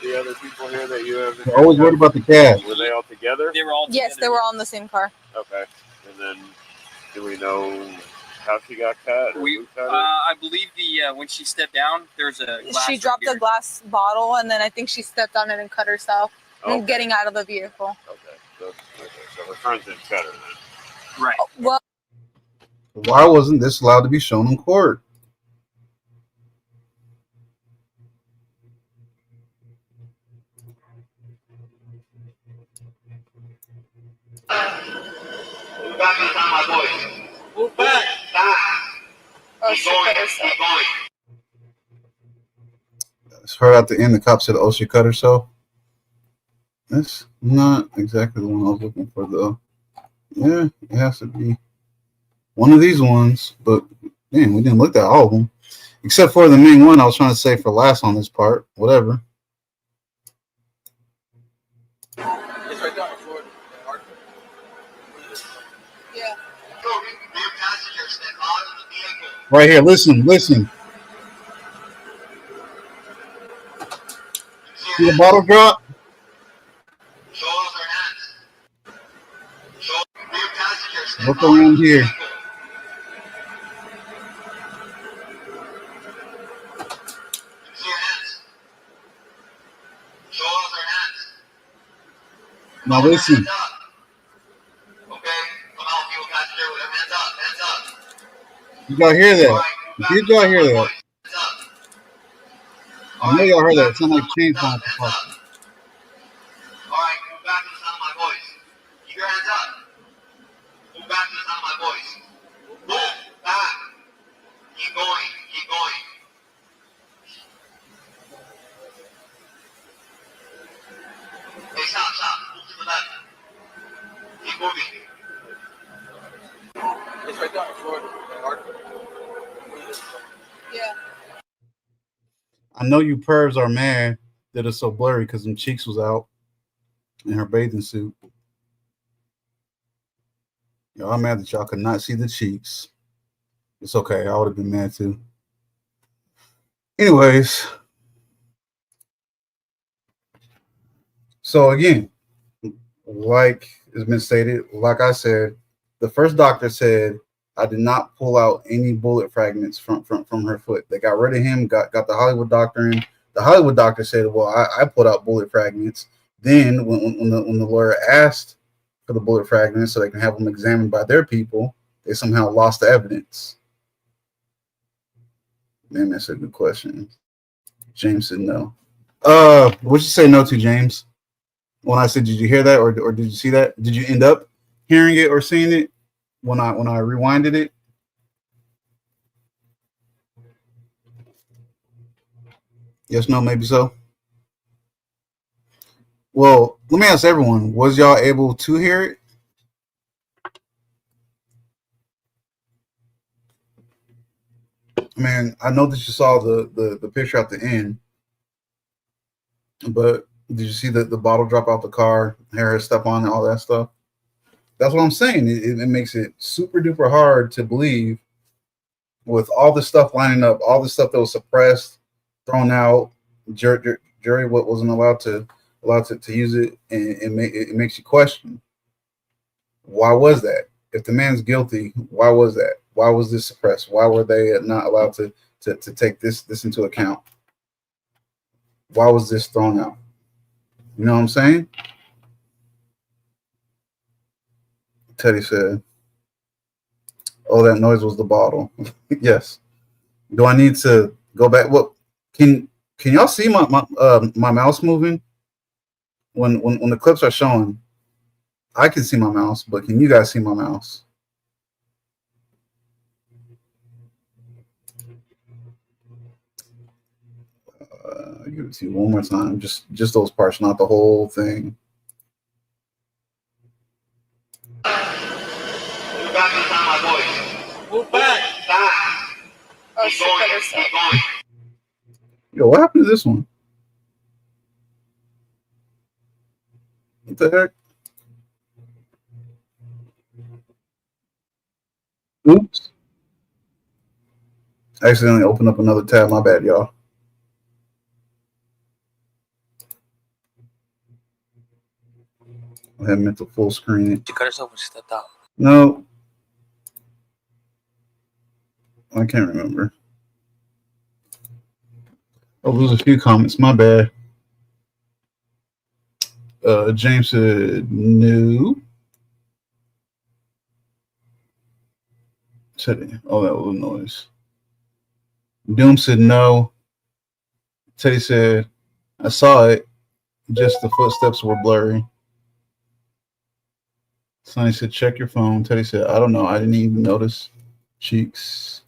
the other people here that you have? They're always worried about the cash. Were they all together? They were all. Yes, they were all in the same car. Okay. And then, do we know how she got cut? I believe when she stepped down, there's a glass. She dropped a glass bottle, and then I think she stepped on it and cut herself. Okay. Getting out of the vehicle. Okay. So her friends didn't cut her then. Right. Well, Why wasn't this allowed to be shown in court? Move back inside my voice. Move back. oh, she cut herself. It's her at the end. The cop said, "Oh, she cut herself." That's not exactly the one I was looking for, though. Yeah, it has to be one of these ones. But man, we didn't look at all of them, except for the main one I was trying to say for last on this part. Whatever. It's right there. Yeah. Right here. Listen. See the bottle drop? Look around here. Now listen. You gotta hear that. Did y'all hear that? I know y'all heard that. It sounded like chain falling off the fuck. Alright, move back to the sound of my voice. Keep your hands up. Move back to the sound of my voice. Move back. Keep going. Keep going. Hey, stop. Move to the left. Keep moving. It's right there. Yeah. I know you pervs are mad that it's so blurry because them cheeks was out in her bathing suit. I'm mad that y'all could not see the cheeks. It's okay. I would have been mad too. Anyways, so again, like has been stated, like I said, the first doctor said I did not pull out any bullet fragments from her foot. They got rid of him, got the Hollywood doctor in. The Hollywood doctor said, well, I pulled out bullet fragments. Then when the lawyer asked for the bullet fragments so they can have them examined by their people, they somehow lost the evidence. Man, that's a good question. James said no. What'd you say no to, James? When I said, did you hear that or did you see that? Did you end up hearing it or seeing it when I rewinded it? Yes, no, maybe so. Well, let me ask everyone: was y'all able to hear it? I mean, I know that you saw the picture at the end, but did you see the bottle drop out the car, hair step on, and all that stuff? That's what I'm saying. It makes it super duper hard to believe with all the stuff lining up, all the stuff that was suppressed, thrown out, jury what wasn't allowed to use it, and it makes you question why was that? If the man's guilty, why was that? Why was this suppressed? Why were they not allowed to take this into account? Why was this thrown out? You know what I'm saying? Teddy said, "Oh, that noise was the bottle." Yes. Do I need to go back? What can y'all see my mouse moving when the clips are showing? I can see my mouse, but can you guys see my mouse? I'll give it to you one more time. Just those parts, not the whole thing. Oh, she cut herself. Yo, what happened to this one? What the heck? Oops. I accidentally opened up another tab. My bad, y'all. I had meant to full screen it. She cut herself when she stepped out. No. I can't remember. Oh, there's a few comments. My bad. James said no. Teddy. Oh, that was a noise. Doom said no. Teddy said, I saw it. Just the footsteps were blurry. Sonny said, check your phone. Teddy said, I don't know. I didn't even notice. Cheeks.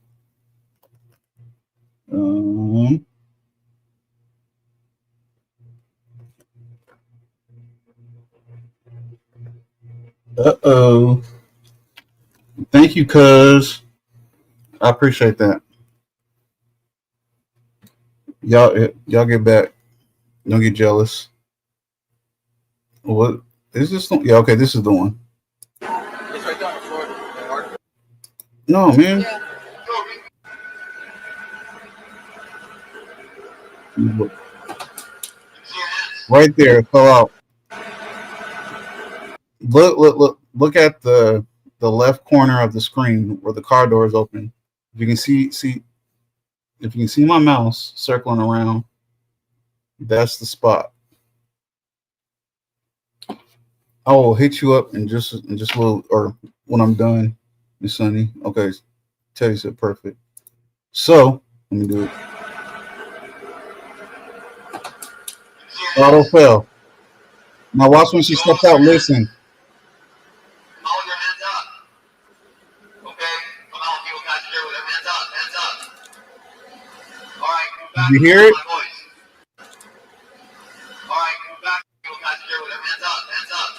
Uh-oh. Thank you, cuz. I appreciate that. Y'all get back. Don't get jealous. What is this? Yeah, okay, this is the one. It's right there on the floor. No, man. Yeah. Right there, it fell out. Look at the left corner of the screen where the car door is open. If you can see if you can see my mouse circling around, that's the spot. I will hit you up in just a little, or when I'm done, Miss Sunny. Okay, Teddy said perfect. So let me do it. Auto fell. Now watch when she stepped out. Listen. Hold your hands up. Okay? Come on, people got to do it. Hands up, hands up. All right, come back. Did you hear it? All right, come back. People got to do it. Hands up, hands up.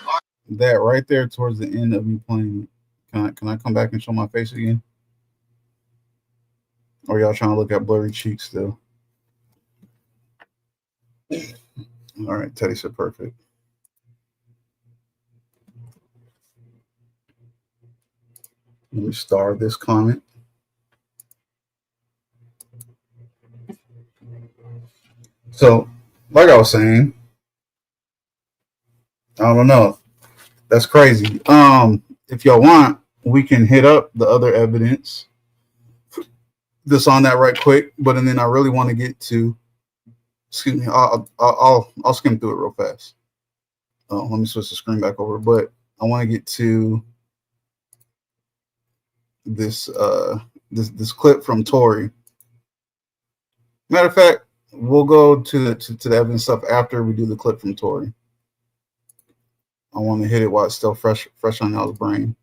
All right. That right there towards the end of me playing it. Can I come back and show my face again? Or y'all trying to look at blurry cheeks still? All right, Teddy said perfect. Let me star this comment. So, like I was saying, I don't know. That's crazy. If y'all want, we can hit up the other evidence that's on that right quick. But and then I really want to get to. Excuse me. I'll skim through it real fast. Let me switch the screen back over. But I want to get to this this clip from Tori. Matter of fact, we'll go to the evidence stuff after we do the clip from Tori. I want to hit it while it's still fresh on y'all's brain.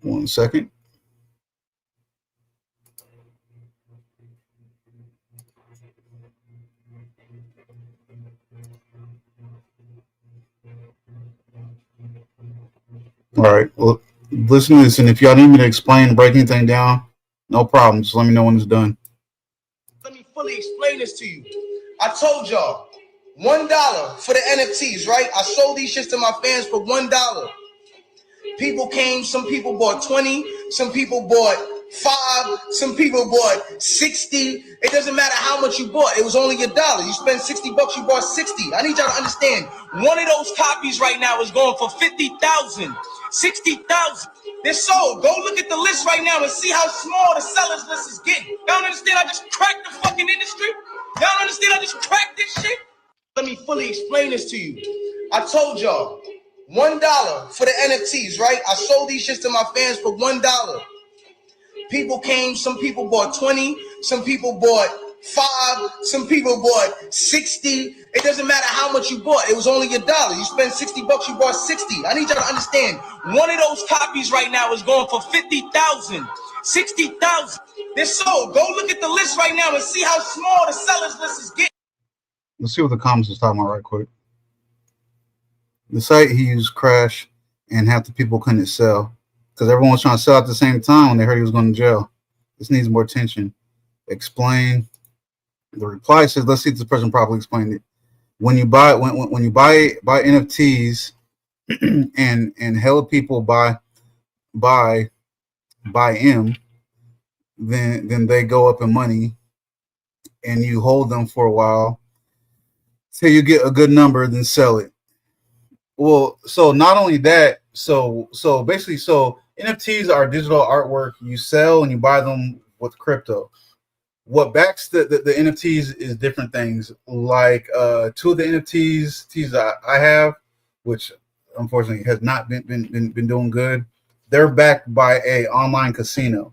One second. All right. Well, listen to this, and if y'all need me to explain, break anything down, no problem. Just let me know when it's done. Let me fully explain this to you. I told y'all, $1 for the NFTs, right? I sold these shits to my fans for $1. People came, some people bought 20, some people bought 5, some people bought 60. It doesn't matter how much you bought. It was only $1. You spend $60, you bought 60. I need y'all to understand. One of those copies right now is going for 50,000, 60,000. They're sold. Go look at the list right now and see how small the sellers list is getting. Y'all don't understand? I just cracked the fucking industry. Y'all don't understand? I just cracked this shit. Let me fully explain this to you. I told y'all, $1 for the NFTs, right? I sold these shits to my fans for $1. People came, some people bought 20, some people bought 5, some people bought 60. It doesn't matter how much you bought. It was only $1. You spend $60, you bought 60. I need y'all to understand. One of those copies right now is going for 50,000, 60,000. They're sold. Go look at the list right now and see how small the sellers list is getting. Let's see what the comments is talking about right quick. The site he used crashed, and half the people couldn't sell because everyone was trying to sell at the same time when they heard he was going to jail. This needs more attention. Explain. The reply says, "Let's see if this person properly explained it. When you buy NFTs, and hella people buy them, then they go up in money, and you hold them for a while till you get a good number, then sell it." Well, so not only that, so basically, so NFTs are digital artwork you sell and you buy them with crypto. What backs the NFTs is different things. Like 2 of the NFTs that I have, which unfortunately has not been doing good. They're backed by a online casino.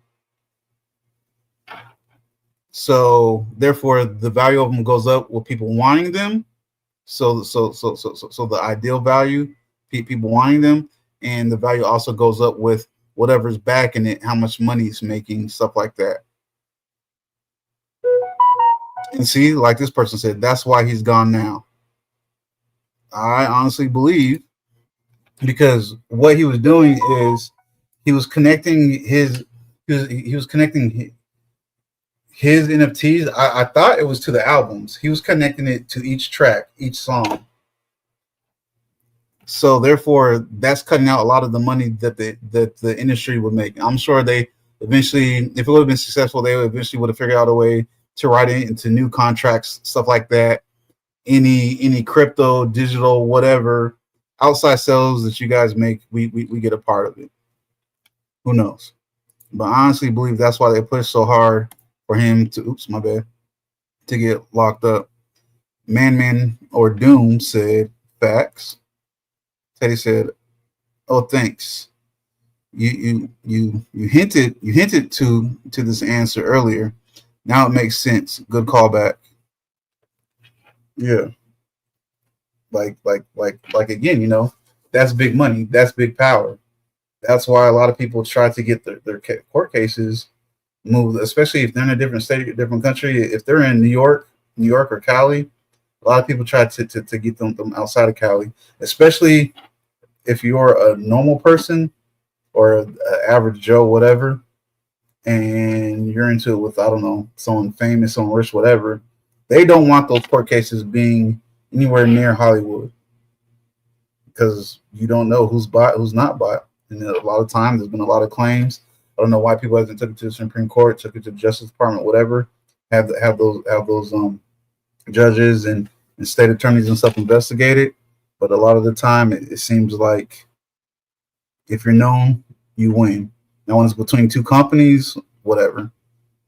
So therefore, the value of them goes up with people wanting them. So the ideal value, people wanting them, and the value also goes up with whatever's backing it, how much money it's making, stuff like that. And see, like this person said, that's why he's gone now. I honestly believe, because what he was doing is he was connecting his NFTs. I thought it was to the albums. He was connecting it to each track, each song. So therefore, that's cutting out a lot of the money that the industry would make. I'm sure they eventually, if it would have been successful, they eventually would have figured out a way to write it into new contracts, stuff like that. Any crypto, digital, whatever outside sales that you guys make, we get a part of it. Who knows? But I honestly believe that's why they push so hard for him to, to get locked up. Man or Doom said, facts. Teddy said, oh, thanks. You hinted to this answer earlier. Now it makes sense. Good callback. Yeah. Like again, that's big money. That's big power. That's why a lot of people try to get their court cases moved, especially if they're in a different state, a different country. If they're in New York or Cali, a lot of people try to get them outside of Cali, especially if you're a normal person or an average Joe, whatever, and you're into it with, I don't know, someone famous, someone rich, whatever. They don't want those court cases being anywhere near Hollywood. because you don't know who's bought, who's not bought. And a lot of times there's been a lot of claims. I don't know why people haven't took it to the Supreme Court, took it to the Justice Department, whatever. Have those judges and state attorneys and stuff investigated. But a lot of the time, it seems like if you're known, you win. Now, when it's between two companies, whatever.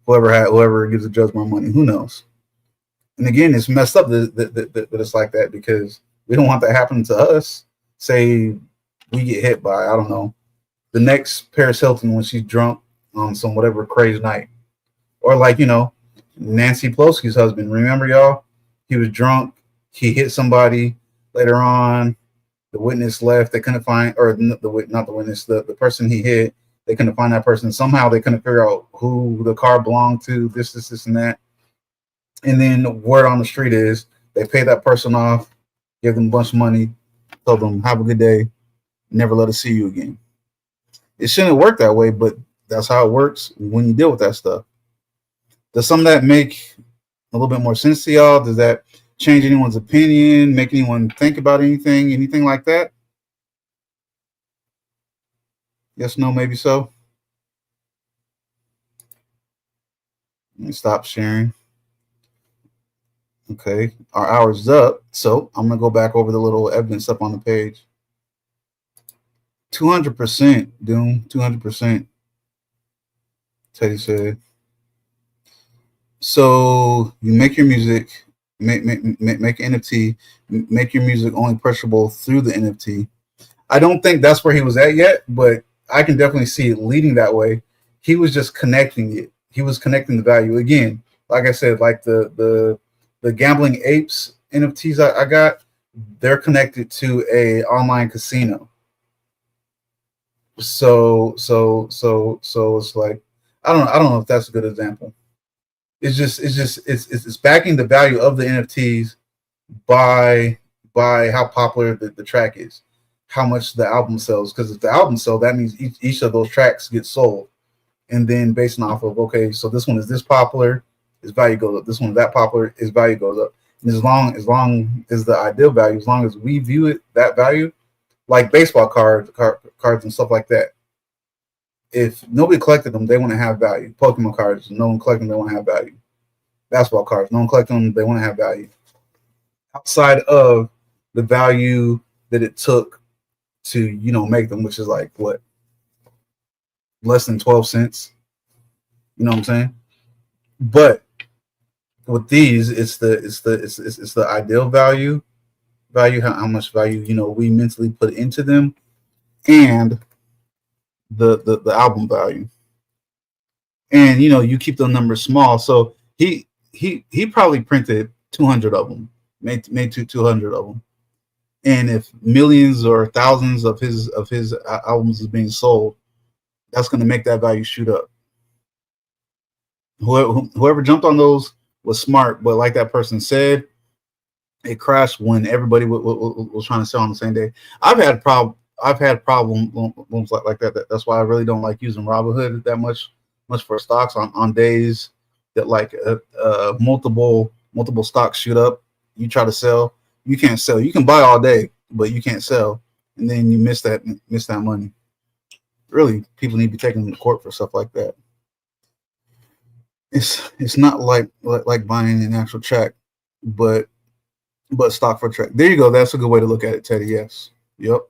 Whoever gives the judge more money, who knows? And again, it's messed up that it's like that because we don't want that happening to us. Say we get hit by, I don't know, the next Paris Hilton when she's drunk on some whatever crazy night. Or like, Nancy Pelosi's husband. Remember, y'all? He was drunk. He hit somebody. Later on, the witness left. They couldn't find, or not the witness, the person he hit. They couldn't find that person. Somehow they couldn't figure out who the car belonged to, this, and that. And then the word on the street is they pay that person off, give them a bunch of money, tell them, have a good day, never let us see you again. It shouldn't work that way, but that's how it works when you deal with that stuff. Does some of that make a little bit more sense to y'all? Does that change anyone's opinion, make anyone think about anything like that? Yes, no, maybe so. Let me stop sharing. Okay, our hour's up, so I'm gonna go back over the little evidence up on the page. 200%, Doom, 200%. Teddy said. So you make your music, make NFT, make your music only purchasable through the NFT. I don't think that's where he was at yet, but I can definitely see it leading that way. He was just connecting it. He was connecting the value. Again, like I said, like the gambling apes NFTs I got, they're connected to a online casino. So it's like I don't know if that's a good example. It's backing the value of the NFTs by how popular the track is, how much the album sells. Because if the album sells, that means each of those tracks gets sold, and then based off of so this one is this popular, its value goes up. This one is that popular, its value goes up. And as long as the ideal value, as long as we view it that value, like baseball cards and stuff like that. If nobody collected them, they want to have value. Pokemon cards, no one collecting them, they want to have value. Basketball cards, no one collecting them, they want to have value. Outside of the value that it took to, make them, which is like what? Less than 12 cents. You know what I'm saying? But with these, it's the ideal value, how much value, we mentally put into them, and the album value. And you keep the numbers small. So he probably printed 200 of them, made 200 of them. And if millions or thousands of his albums is being sold, that's going to make that value shoot up. Whoever jumped on those was smart, but like that person said, it crashed when everybody was trying to sell on the same day. I've had problems like that. That's why I really don't like using Robinhood that much for stocks on days that like multiple stocks shoot up. You try to sell, you can't sell. You can buy all day, but you can't sell, and then you miss that money. Really, people need to be taken to court for stuff like that. It's not like buying an actual track, but stock for track. There you go. That's a good way to look at it, Teddy. Yes. Yep.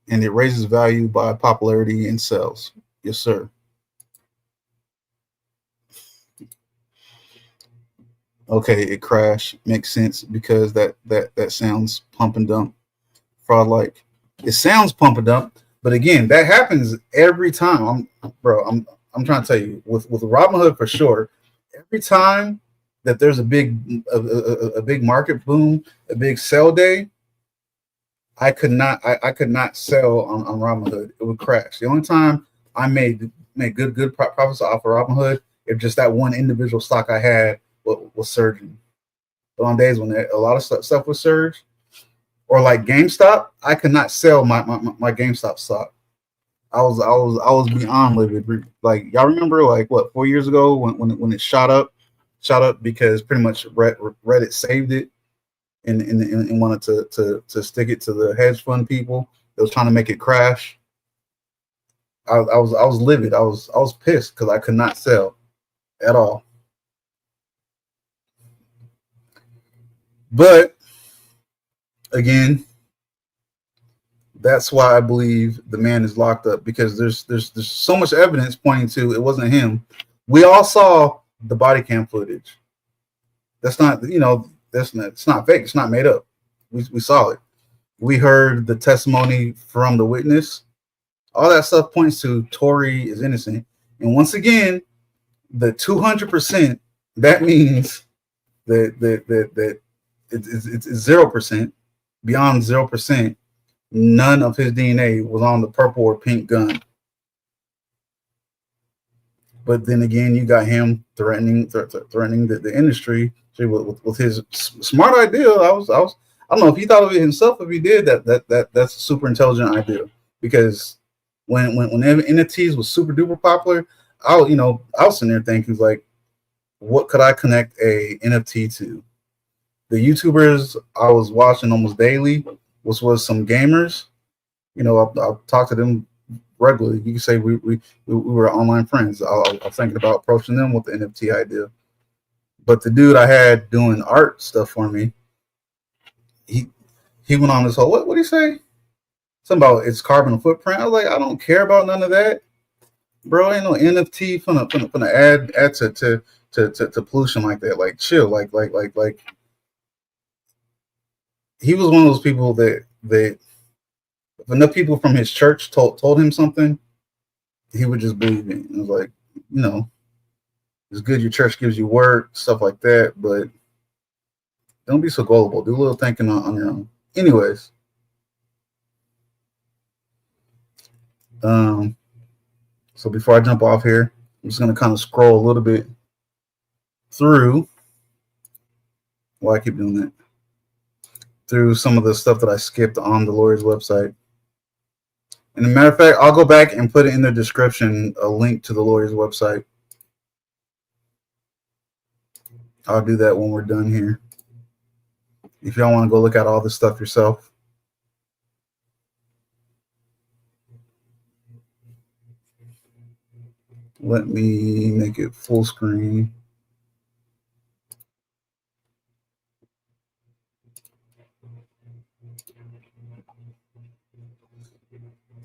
And it raises value by popularity and sales. Yes, sir. Okay, it crashed. Makes sense because that sounds pump and dump. Fraud like. It sounds pump and dump, but again, that happens every time. I'm trying to tell you, with Robinhood for sure, every time that there's a big market boom, a big sell day, I could not sell on Robinhood. It would crash. The only time I made good profits off of Robinhood if just that one individual stock I had was surging. But on days when a lot of stuff was surge, or like GameStop, I could not sell my GameStop stock. I was beyond livid. Like y'all remember, like what 4 years ago when it shot up because pretty much Reddit saved it. and wanted to stick it to the hedge fund people that was trying to make it crash. I was livid. I was pissed because I could not sell at all. But again, that's why I believe the man is locked up, because there's so much evidence pointing to it wasn't him. We all saw the body cam footage. That's not, it's not fake. It's not made up. We saw it. We heard the testimony from the witness. All that stuff points to Tori is innocent. And once again, the 200%, that means that it's 0%. Beyond 0%, none of his DNA was on the purple or pink gun. But then again, you got him threatening the industry with his smart idea. I don't know if he thought of it himself. If he did, that's a super intelligent idea. Because when NFTs was super duper popular, I was sitting there thinking, like, what could I connect a NFT to? The YouTubers I was watching almost daily was some gamers. I'll talk to them regularly. You can say we were online friends. I was thinking about approaching them with the NFT idea. But the dude I had doing art stuff for me, he went on this whole, what did he say? Something about its carbon footprint. I was like, I don't care about none of that, bro. Ain't no NFT finna add to pollution like that. Like, chill. Like he was one of those people that if enough people from his church told him something, he would just believe it. It was like, it's good your church gives you work, stuff like that, but don't be so gullible. Do a little thinking on your own. Anyways, so before I jump off here, I'm just gonna kind of scroll a little bit through. Why I keep doing that? Through some of the stuff that I skipped on the lawyer's website. And as a matter of fact, I'll go back and put it in the description, a link to the lawyer's website. I'll do that when we're done here. If y'all want to go look at all this stuff yourself. Let me make it full screen.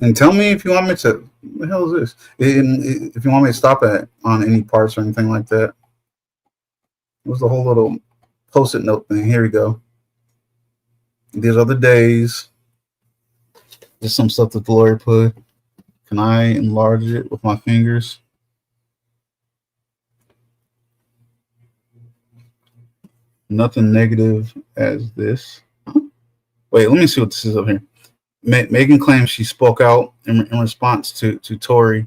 And tell me if you want me to, what the hell is this? If you want me to stop on any parts or anything like that. It was the whole little post-it note thing. Here we go. These are the days. Just some stuff that the lawyer put. Can I enlarge it with my fingers? Nothing negative as this. Wait, let me see what this is up here. Megan claims she spoke out in response to Tori,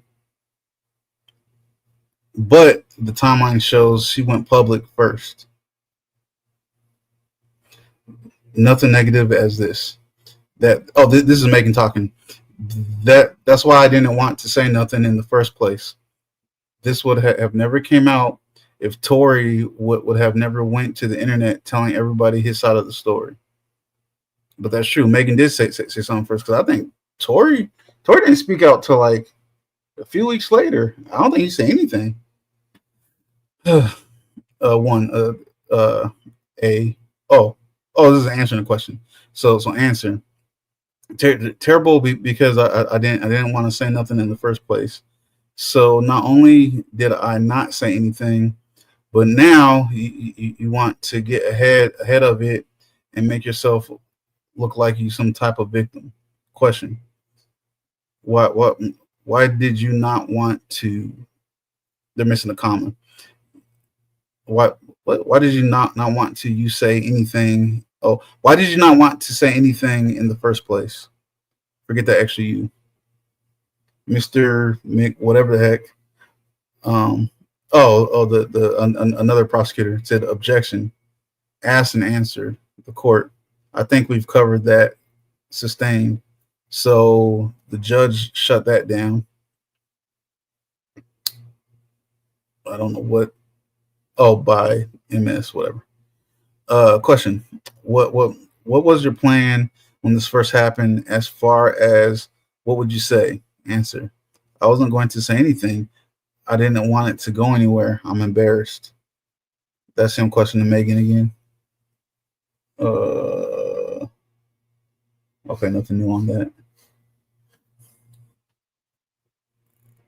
but the timeline shows she went public first. Nothing negative as this. This is Megan talking. That's why I didn't want to say nothing in the first place. This would have never came out if Tori would have never went to the internet telling everybody his side of the story. But that's true. Megan did say something first, because I think Tori didn't speak out till like a few weeks later. I don't think he said anything. This is answering the question. So answer. Terrible because I didn't want to say nothing in the first place. So not only did I not say anything, but now you want to get ahead of it and make yourself look like you some type of victim. Question. Why did you not want to? They're missing a comma. Why did you not want to say anything? Oh, why did you not want to say anything in the first place? Forget that extra U. Mr. Mick, whatever the heck. Another prosecutor said objection. Asked and answered. The court. I think we've covered that. Sustained. So the judge shut that down. I don't know what. Oh, by MS, whatever. Question: What was your plan when this first happened? As far as what would you say? Answer: I wasn't going to say anything. I didn't want it to go anywhere. I'm embarrassed. That same question to Megan again. Okay, nothing new on that.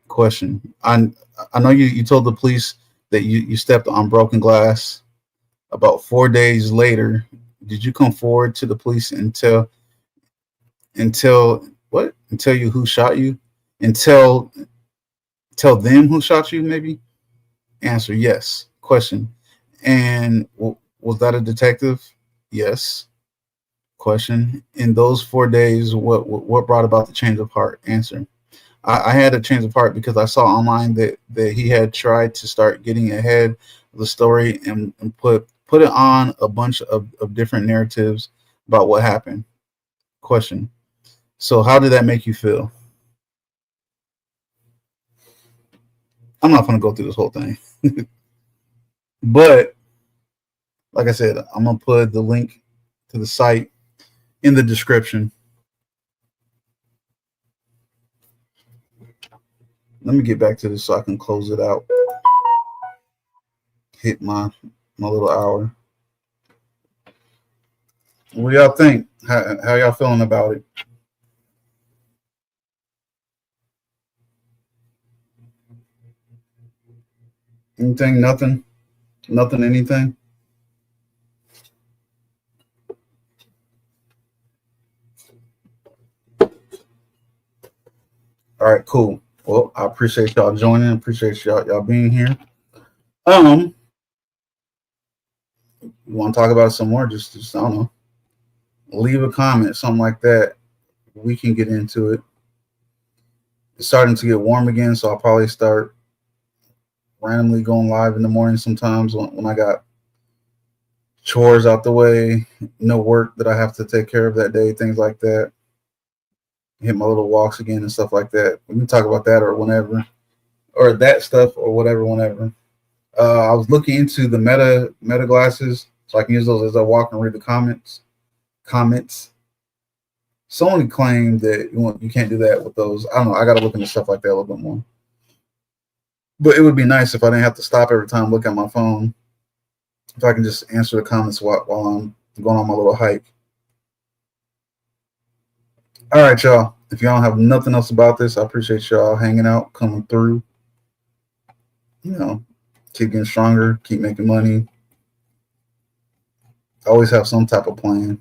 Question: I know you told the police that you stepped on broken glass. About 4 days later, did you come forward to the police and tell you who shot you, and tell them who shot you? Maybe. Answer: yes. Question: and was that a detective? Yes. Question: in those 4 days, what brought about the change of heart? Answer: I had a change of heart because I saw online that he had tried to start getting ahead of the story and put it on a bunch of different narratives about what happened. Question: so how did that make you feel? I'm not going to go through this whole thing, but like I said, I'm going to put the link to the site in the description. Let me get back to this so I can close it out. Hit my little hour. What do y'all think? How y'all feeling about it? Anything? Nothing? Nothing? Anything? All right, cool. Well, I appreciate y'all joining. Appreciate y'all being here. You want to talk about it some more? Just I don't know. Leave a comment, something like that. We can get into it. It's starting to get warm again, so I'll probably start randomly going live in the morning sometimes when I got chores out the way, no work that I have to take care of that day, things like that. Hit my little walks again and stuff like that. We can talk about that or whenever, or that stuff or whatever, whenever. I was looking into the meta glasses, so I can use those as I walk and read the comments. Someone claimed that you can't do that with those. I don't know. I got to look into stuff like that a little bit more. But it would be nice if I didn't have to stop every time, look at my phone. If I can just answer the comments while I'm going on my little hike. All right, y'all. If y'all have nothing else about this, I appreciate y'all hanging out, coming through. Keep getting stronger, keep making money. Always have some type of plan.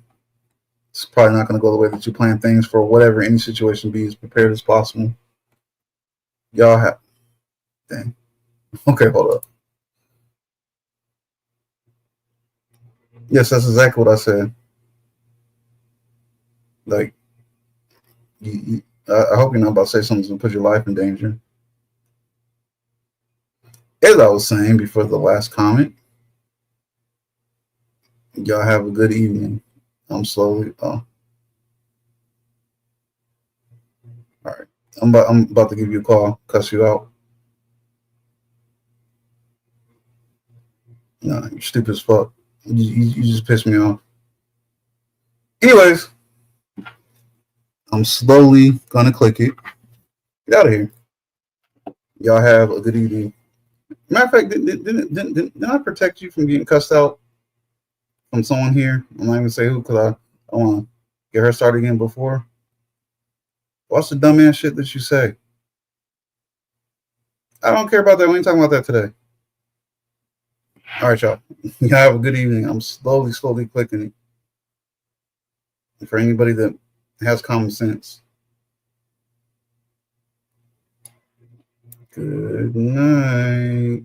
It's probably not going to go the way that you plan things for whatever any situation be, as prepared as possible. Y'all have. Dang. Okay, hold up. Yes, that's exactly what I said. Like, I hope you're not about to say something to put your life in danger. As I was saying before the last comment, y'all have a good evening. I'm slowly. All right. I'm about to give you a call, cuss you out. No, you're stupid as fuck. You just pissed me off. Anyways, I'm slowly gonna click it. Get out of here. Y'all have a good evening. Matter of fact, didn't I protect you from getting cussed out from someone here? I'm not even gonna say who, because I want to get her started again before. What's the dumbass shit that you say? I don't care about that. We ain't talking about that today. All right, y'all. You have a good evening. I'm slowly clicking it. For anybody that has common sense. Good night.